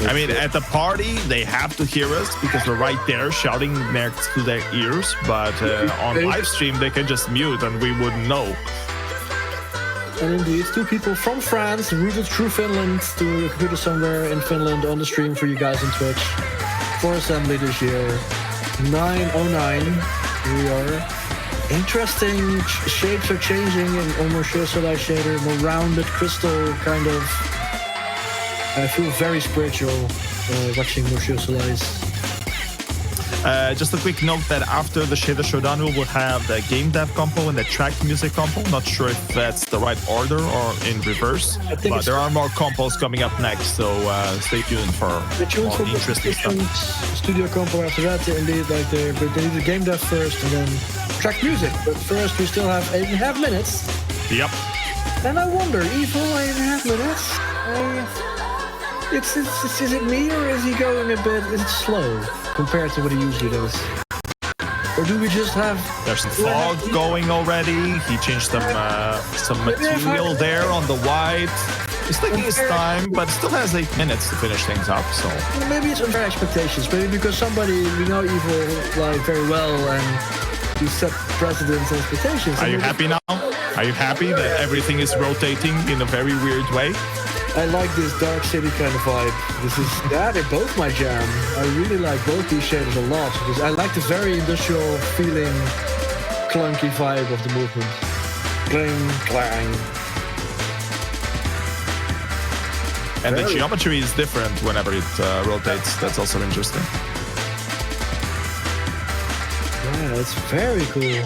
I mean, at the party, they have to hear us because we're right there shouting next to their ears. But on live stream, they can just mute, and we wouldn't know. And indeed, two people from France, rooted through Finland, to a computer somewhere in Finland on the stream for you guys on Twitch for Assembly this year. 9:09. We are. Interesting shapes are changing in Monsieur Soleil shader, more rounded crystal kind of. I feel very spiritual watching Monsieur Soleil's. Just a quick note that after the Shader Showdown, we will have the game dev compo and the track music compo. Not sure if that's the right order or in reverse, but there are more compos coming up next, so stay tuned for more interesting stuff. Studio compo after that, indeed, but they need the game dev first and then track music. But first, we still have 8.5 minutes. Yep. And I wonder, Evil, 8.5 minutes? Is it me, or is he going a bit slow compared to what he usually does? Or do we just have... There's some fog going already. He changed some material there on the white. He's taking his time, but still has 8 minutes to finish things up, so... Maybe it's unfair expectations. Maybe because we know Evil like very well, and he set precedents and expectations. Are you happy now? Are you happy that everything is rotating in a very weird way? I like this Dark City kind of vibe. They're both my jam. I really like both these shaders a lot because I like the very industrial feeling, clunky vibe of the movement. Clang, clang. And the geometry is different whenever it rotates. That's also interesting. Yeah, it's very cool.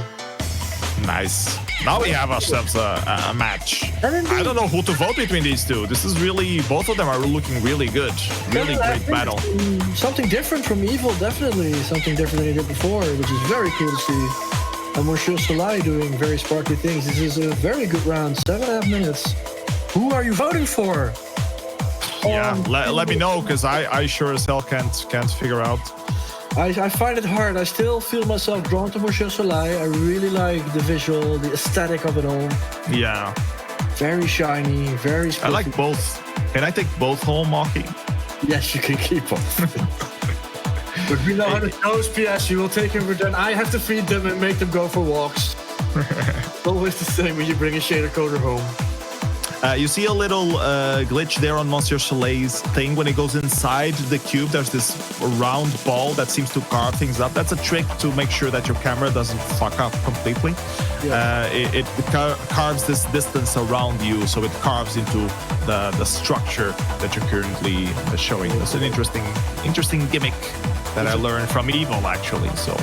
Nice. Now we have ourselves a match. I don't know who to vote between these two. This is really, both of them are looking really good. Really great battle. Something different from Evil, definitely. Something different than he did before, which is very cool to see. And Monsieur Soleil doing very sparkly things. This is a very good round. 7.5 minutes. Who are you voting for? Yeah, let me know, because I sure as hell can't figure out. I find it hard. I still feel myself drawn to Monsieur Soleil. I really like the visual, the aesthetic of it all. Yeah. Very shiny, very spiffy. I like both. Can I take both home, Maki? Yes, you can keep both. But we know how it goes, PS. You will take them, but then I have to feed them and make them go for walks. Always the same when you bring a shader coder home. You see a little glitch there on Monsieur Soleil's thing. When it goes inside the cube, there's this round ball that seems to carve things up. That's a trick to make sure that your camera doesn't fuck up completely. Yeah. It carves this distance around you, so it carves into the structure that you're currently showing. It's an interesting gimmick that I learned from Evil, actually. So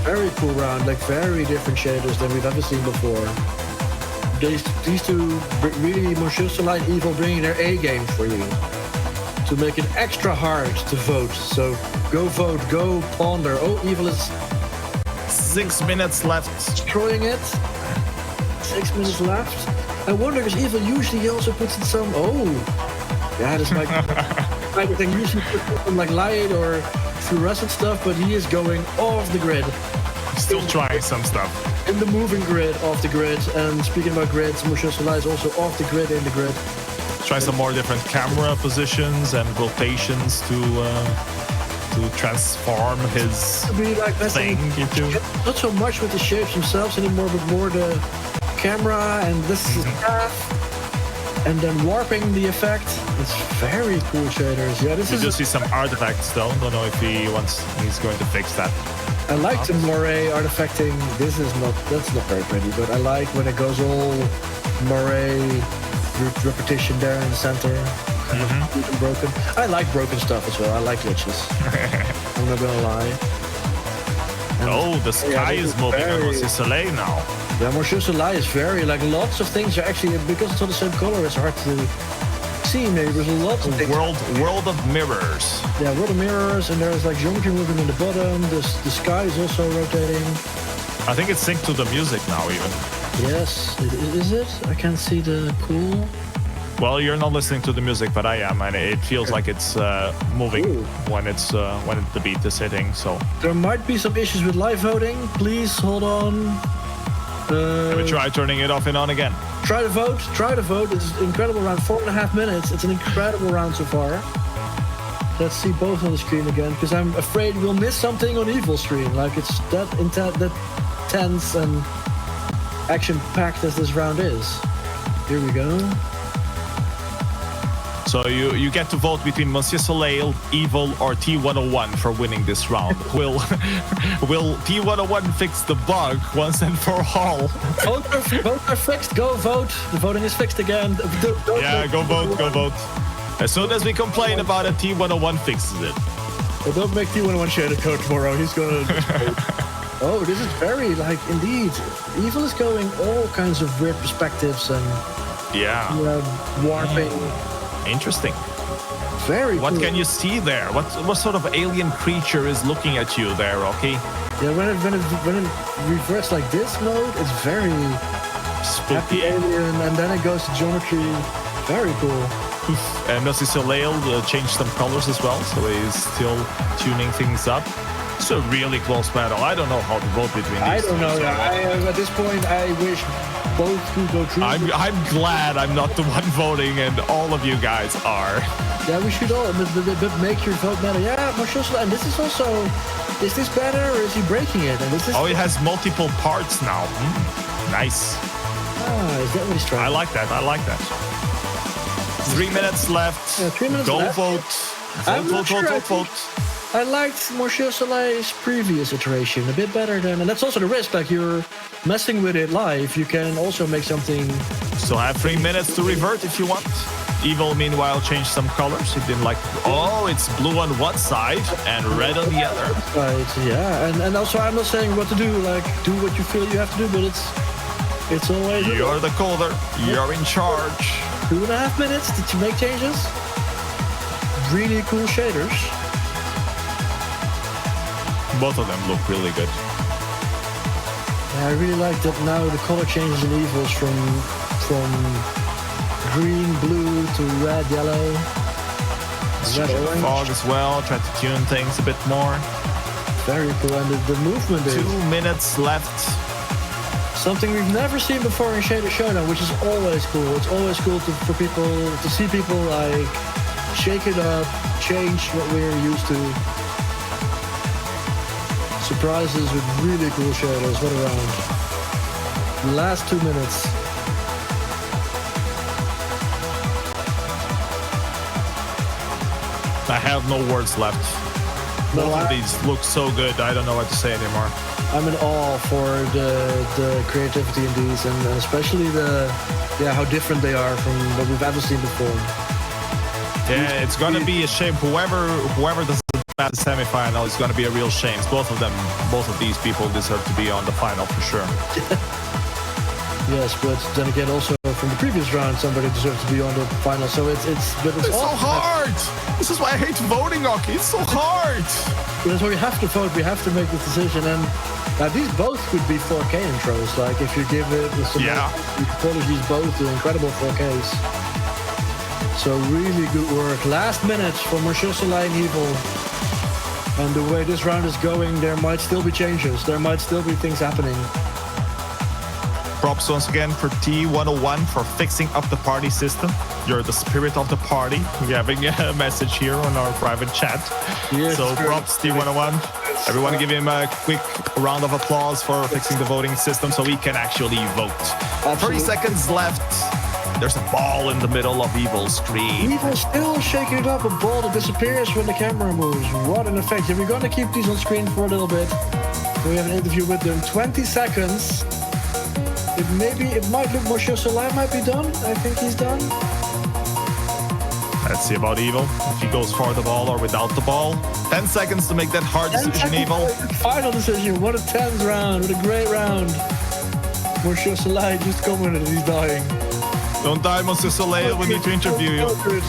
very cool round, like very different shaders than we've ever seen before. These two really, Monsieur Soleil and Evil, bringing their A game for you to make it extra hard to vote. So go vote, go ponder. Oh, Evil is 6 minutes left. Destroying it. 6 minutes left. I wonder, because Evil usually also puts in some. Oh, yeah, that's like everything. Usually puts some like light or fluorescent stuff, but he is going off the grid. Still trying some stuff. In the moving grid, off the grid. And speaking about grids, Monsieur Soleil is also off the grid, in the grid. Try some more different camera positions and rotations to to transform his To be like thing into. not so much with the shapes themselves anymore, but more the camera and this is half, and then warping the effect. It's very cool shaders. Yeah, this You is. do see some artifacts though. Don't know if he's going to fix that. I like the moire artifacting. That's not very pretty, but I like when it goes all moire repetition there in the center. Kind of even broken. I like broken stuff as well. I like glitches. I'm not gonna lie. And Oh, the sky this is is moving on very- Monsieur Soleil now. yeah, Monsieur Soleil is very like lots of things are actually because it's all the same color. It's hard to see. Maybe there's lots of things. World of mirrors. Yeah, world of mirrors, and there's like geometry moving in the bottom. The sky is also rotating. I think it's synced to the music now even. Yes, is it? I can't see the cool. Well, you're not listening to the music, but I am, and it feels like it's moving Ooh. when the beat is hitting. So There might be some issues with live voting. Please hold on. let me try turning it off and on again. Try to vote. Try to vote. It's an incredible round. 4.5 minutes. It's an incredible round so far. Let's see both on the screen again, because I'm afraid we'll miss something on Evil screen. Like it's that tense and action-packed as this round is. Here we go. So you get to vote between Monsieur Soleil, Evil, or T101 for winning this round. Will T101 fix the bug once and for all? Vote are fixed. Go vote. The voting is fixed again. Yeah, go vote, go vote. As soon as we complain about it, T101 fixes it. But don't make T101 shaded code tomorrow. He's gonna. Oh, this is very indeed. Evil is going all kinds of weird perspectives and Yeah, warping. interesting. Very. What cool. can you see there? What sort of alien creature is looking at you there, Rocky? Yeah, when it reverts like this mode, it's very happy Spooky. alien, and then it goes to geometry. Very cool. And Monsieur Soleil changed some colors as well, so he's still tuning things up. It's a really close battle. I don't know how to vote between these. I don't know. two, so- At this point, I wish both could go through. I'm glad I'm not the one voting, and all of you guys are. Yeah, we should all, but make your vote matter. Yeah, Monsieur Soleil, and this is also, is this better or is he breaking it? And this is, Oh, it has multiple parts now. Nice. is that what he's trying? I like that. I like that. 3 minutes left. Yeah, 3 minutes Go left. vote. I'm Vote, not vote, sure. vote, vote, vote. I liked Monsieur Soleil's previous iteration a bit better than, and that's also the risk. Like you're messing with it live, you can also make something. Still have 3 minutes to revert if you want. Evil, meanwhile, changed some colors. He didn't like. Oh, it's blue on one side and red on the other. Right? Yeah, and also I'm not saying what to do. Like do what you feel you have to do, but it's always You're the caller. You're in charge. 2.5 minutes. Did you make changes? Really cool shaders. Both of them look really good. Yeah, I really like that now the color changes in Evils from green, blue to red, yellow, red, orange. Fog as well. Try to tune things a bit more. Very cool, and the movement is 2 minutes left. something we've never seen before in Shader Showdown, which is always cool. It's always cool for people to see people like shake it up, change what we're used to. Surprises with really cool shaders. What a round. Last 2 minutes. I have no words left. No, Both of I- these look so good. I don't know what to say anymore. I'm in awe for the creativity in these, and especially how different they are from what we've ever seen before. Yeah, it's gonna be a shame. Whoever does the semifinal is gonna be a real shame. Both of these people deserve to be on the final for sure. Yes, but then again, also from the previous round, somebody deserved to be on the final. So it's It's so hard. This is why I hate voting, Rocky. It's so hard. That's why we have to vote. We have to make this decision, and these both could be 4K intros. Like if you give it some, Yeah. you could polish these both to incredible 4Ks. So really good work. Last minutes for Monsieur Soleil and Evil. And the way this round is going, there might still be changes. There might still be things happening. Props once again for T101 for fixing up the party system. You're the spirit of the party. We're having a message here on our private chat. Yes, so props T101. Everyone give him a quick round of applause for fixing the voting system so we can actually vote. Absolutely. 30 seconds left. There's a ball in the middle of Evil's screen. Evil's still shaking it up, a ball that disappears when the camera moves. What an effect. We're going to keep these on screen for a little bit. We have an interview with them. 20 seconds. It might look Monsieur Soleil might be done. I think he's done. Let's see about Evil, if he goes for the ball or without the ball. 10 seconds to make that hard decision, Evil. Final decision. What a tense round. What a great round. Monsieur Soleil just commented he's dying. Don't die, Monsieur Soleil. We need to interview you.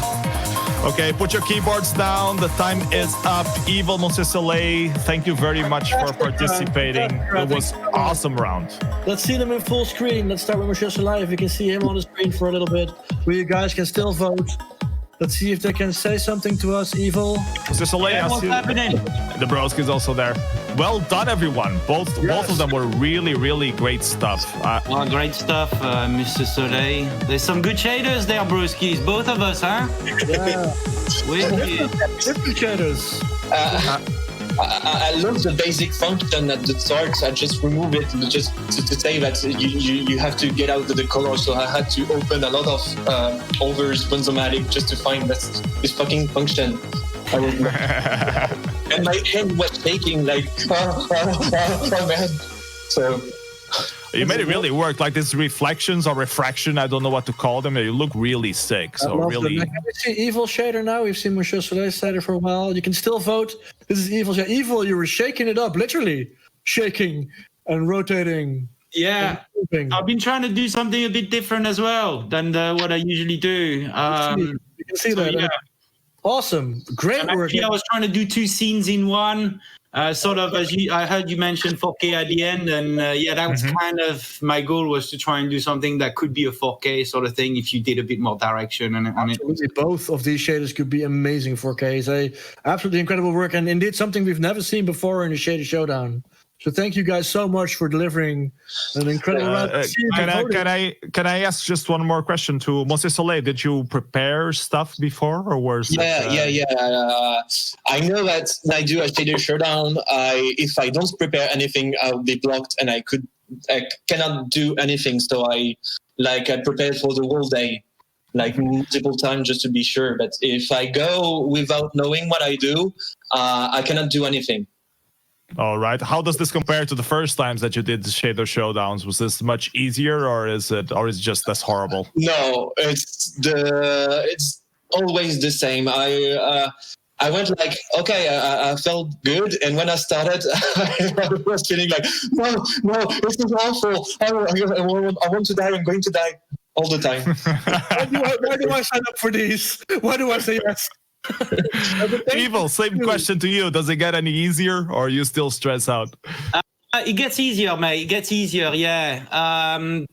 Okay, put your keyboards down. The time is up. Evil Monsieur Soleil, thank you very much for participating. It was an awesome round. Let's see them in full screen. Let's start with Monsieur Soleil. If you can see him on the screen for a little bit, where you guys can still vote. Let's see if they can say something to us, Evil. Monsieur Soleil, what's happening? The Broski's also there. Well done, everyone. Both of them were really, really great stuff. Great stuff, Monsieur Soleil. There's some good shaders there, broskis. Both of us, huh? Yeah. Different shaders. I love the basic function at the start. I just remove it just to say that you have to get out the color. So I had to open a lot of overs Bonzomatic just to find this fucking function. And my hand was shaking like, oh man. So you made it really work. Like this reflections or refraction, I don't know what to call them. They look really sick. So really. Can we see Evil shader now? We've seen Monsieur Soleil shader for a while. You can still vote. This is Evil shader. Evil, you were shaking it up, literally shaking and rotating. Yeah, I've been trying to do something a bit different as well than what I usually do. You can see that. Yeah. Awesome, great work. Actually, I was trying to do two scenes in one. Sort of as I heard you mention 4K at the end, and that was kind of my goal, was to try and do something that could be a 4K sort of thing if you did a bit more direction on it. Both of these shaders could be amazing 4Ks. Absolutely incredible work, and indeed something we've never seen before in the Shader Showdown. So thank you guys so much for delivering an incredible round. Can I ask just one more question to Monsieur Soleil? Did you prepare stuff before, or was Yeah. I know that when I do a Shader Showdown, if I don't prepare anything, I'll be blocked and I cannot do anything. So I prepared for the whole day, like multiple times just to be sure. But if I go without knowing what I do, I cannot do anything. All right. How does this compare to the first times that you did the Shader Showdowns? Was this much easier, or is it just as horrible? No, it's always the same. I went like, okay, I felt good, and when I started, I was feeling like, no, this is awful. I want to die. I'm going to die all the time. Why do I sign up for these? Why do I say yes? Evil, same question to you. Does it get any easier, or you still stress out? It gets easier, mate. It gets easier, yeah.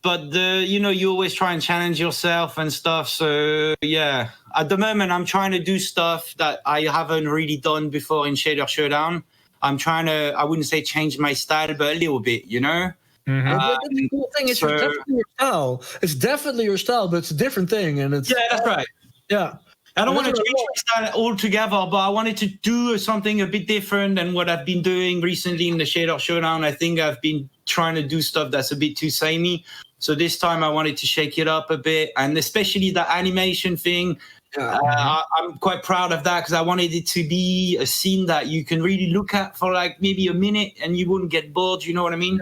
But you always try and challenge yourself and stuff. So yeah, at the moment, I'm trying to do stuff that I haven't really done before in Shader Showdown. I'm trying to, I wouldn't say change my style, but a little bit, you know. The cool thing is, it's definitely your style. It's definitely your style, but it's a different thing, and it's that's right. Yeah. I don't want to change my style altogether, but I wanted to do something a bit different than what I've been doing recently in the Shader Showdown. I think I've been trying to do stuff that's a bit too samey. So this time I wanted to shake it up a bit, and especially the animation thing. I'm quite proud of that, because I wanted it to be a scene that you can really look at for like maybe a minute and you wouldn't get bored. You know what I mean?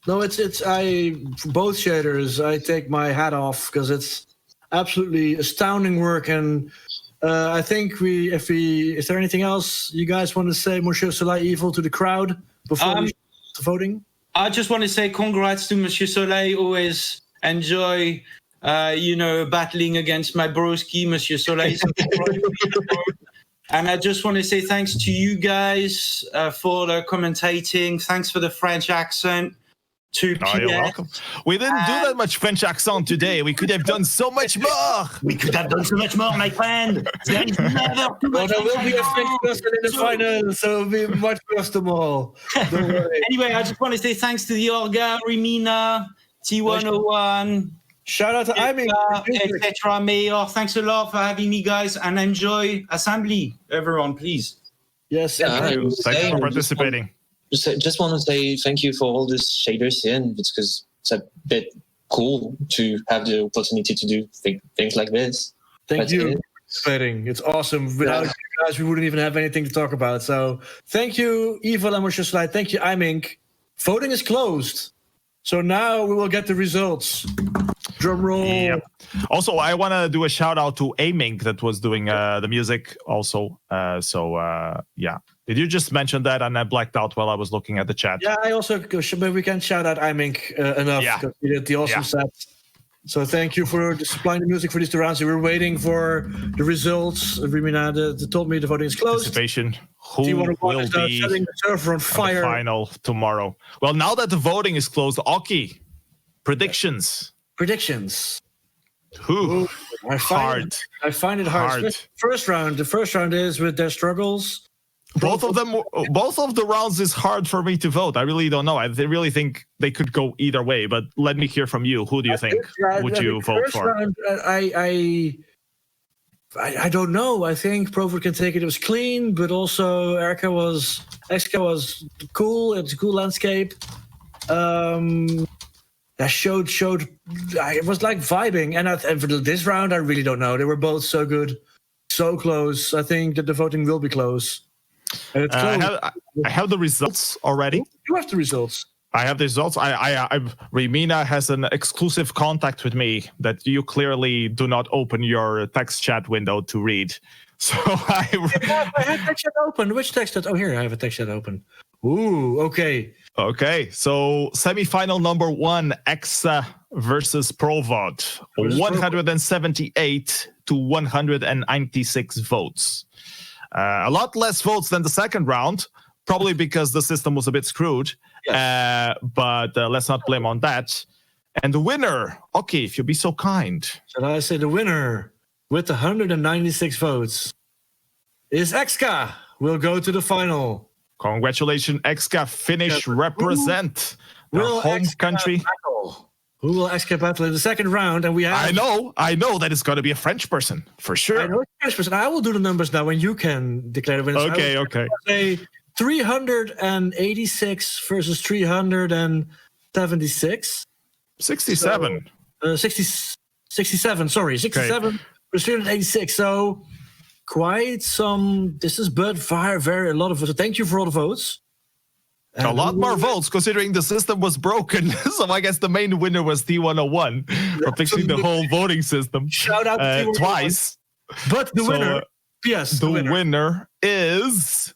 No, it's both shaders. I take my hat off, because it's absolutely astounding work, and I think is there anything else you guys want to say, Monsieur Soleil, Evil, to the crowd before we start voting? I just want to say congrats to Monsieur Soleil. Always enjoy, battling against my broski, Monsieur Soleil. And I just want to say thanks to you guys for the commentating. Thanks for the French accent. You're welcome. We didn't do that much French accent today. We could have done so much more. We could have done so much more, my friend. There is never too much. There will be a French person in the final, so it'll be much custom all. Don't worry. Anyway, I just want to say thanks to the Orga, Rimina, T101. Shout out to Iming. etc. Mayor, thanks a lot for having me, guys, and enjoy assembly, everyone, please. Yes. Yeah, Thank you same. for participating. Just want to say thank you for all these shaders in, because it's a bit cool to have the opportunity to do things like this. Thank That's you it. for participating. It's awesome. Without you guys, we wouldn't even have anything to talk about. So thank you, evvvvil and Monsieur Soleil. Thank you, Iming. Voting is closed. So now we will get the results. Drum roll. Yep. Also, I want to do a shout out to Amink that was doing the music also. Yeah. Did you just mention that? And I blacked out while I was looking at the chat. Yeah, I also, but we can shout out Imink enough. Yeah. Because he did the awesome set. So thank you for supplying the music for these 2 rounds. We were waiting for the results. Rimina told me the voting is closed. Participation. Who T101 will is be setting the server on fire. the final tomorrow? Well, now that the voting is closed, Oki, predictions. Predictions. Who? I find it hard. Hard. The first round is with their struggles. Both of the rounds is hard for me to vote. I really don't know. I really think they could go either way, but let me hear from you. Who do you think would you vote for? Round, I don't know. I think Provod can take it. It was clean, but also Exka was cool. It was a cool landscape. That showed. It was like vibing. And for this round, I really don't know. They were both so good, so close. I think that the voting will be close. And it's close. I have the results already. You have the results. I have the results. Remina has an exclusive contact with me that you clearly do not open your text chat window to read. So I have text chat open. Which text chat? Oh, here I have a text chat open. Ooh, okay. Okay, so semifinal number 1, Exa versus Provod, 178 to 196 votes. A lot less votes than the second round, probably because the system was a bit screwed. Yes. But let's not blame on that. And the winner, okay, if you'll be so kind. Shall I say the winner with 196 votes is Exka. We'll go to the final. Congratulations, Exka. Finish represent the home country. Battle? Who will Exka battle in the second round? And we have. I know that it's going to be a French person for sure. I know it's a French person. I will do the numbers now, and you can declare the winners. Okay. Say 386 versus 376. 67. 67. Sorry, 67 versus 386. So quite some distance, but very a lot of votes. So thank you for all the votes. A lot more votes, considering the system was broken. So I guess the main winner was T101 for fixing the whole voting system. Shout out to T101 twice. But the winner, yes, the winner is.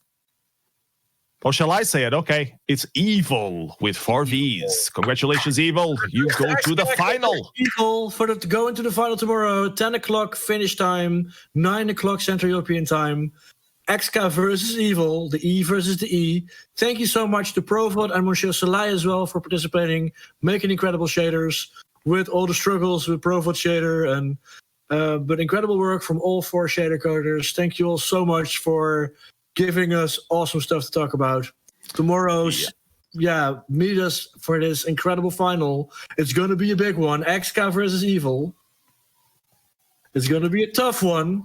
Or shall I say it? Okay, it's evvvvil with 4 V's. Congratulations, evvvvil. You go to the final. evvvvil to go into the final tomorrow. 10 o'clock finish time, 9 o'clock Central European time. Exka versus evvvvil, the E versus the E. Thank you so much to Provod and Monsieur Soleil as well for participating, making incredible shaders with all the struggles with Provod shader, and but incredible work from all 4 shader coders. Thank you all so much for giving us awesome stuff to talk about. Tomorrow's, meet us for this incredible final. It's going to be a big one. Exka versus evvvvil. It's going to be a tough one.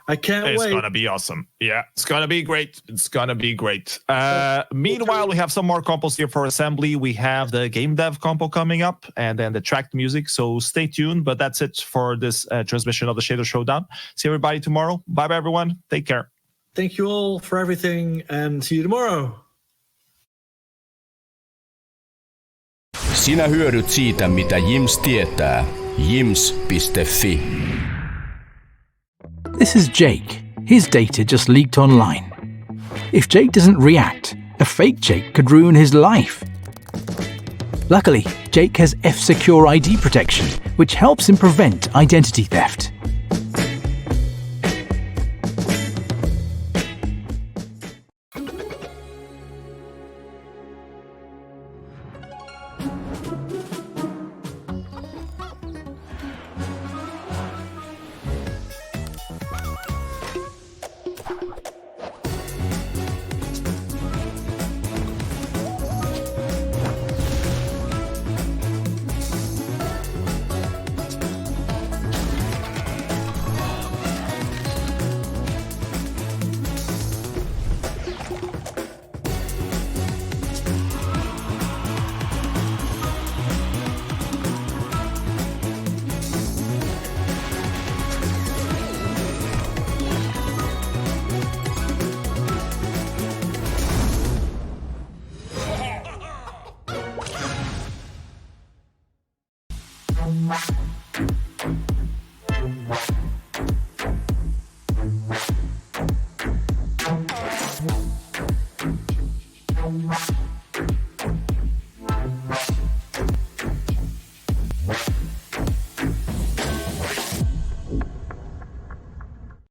I can't wait. It's going to be awesome. Yeah, it's going to be great. Meanwhile, we have some more compos here for assembly. We have the game dev compo coming up and then the tracked music. So stay tuned. But that's it for this transmission of the Shader Showdown. See everybody tomorrow. Bye, everyone. Take care. Thank you all for everything and see you tomorrow. Sinä hyödyt siitä, mitä Jims tietää. Jims.fi. This is Jake. His data just leaked online. If Jake doesn't react, a fake Jake could ruin his life. Luckily, Jake has F-Secure ID protection, which helps him prevent identity theft.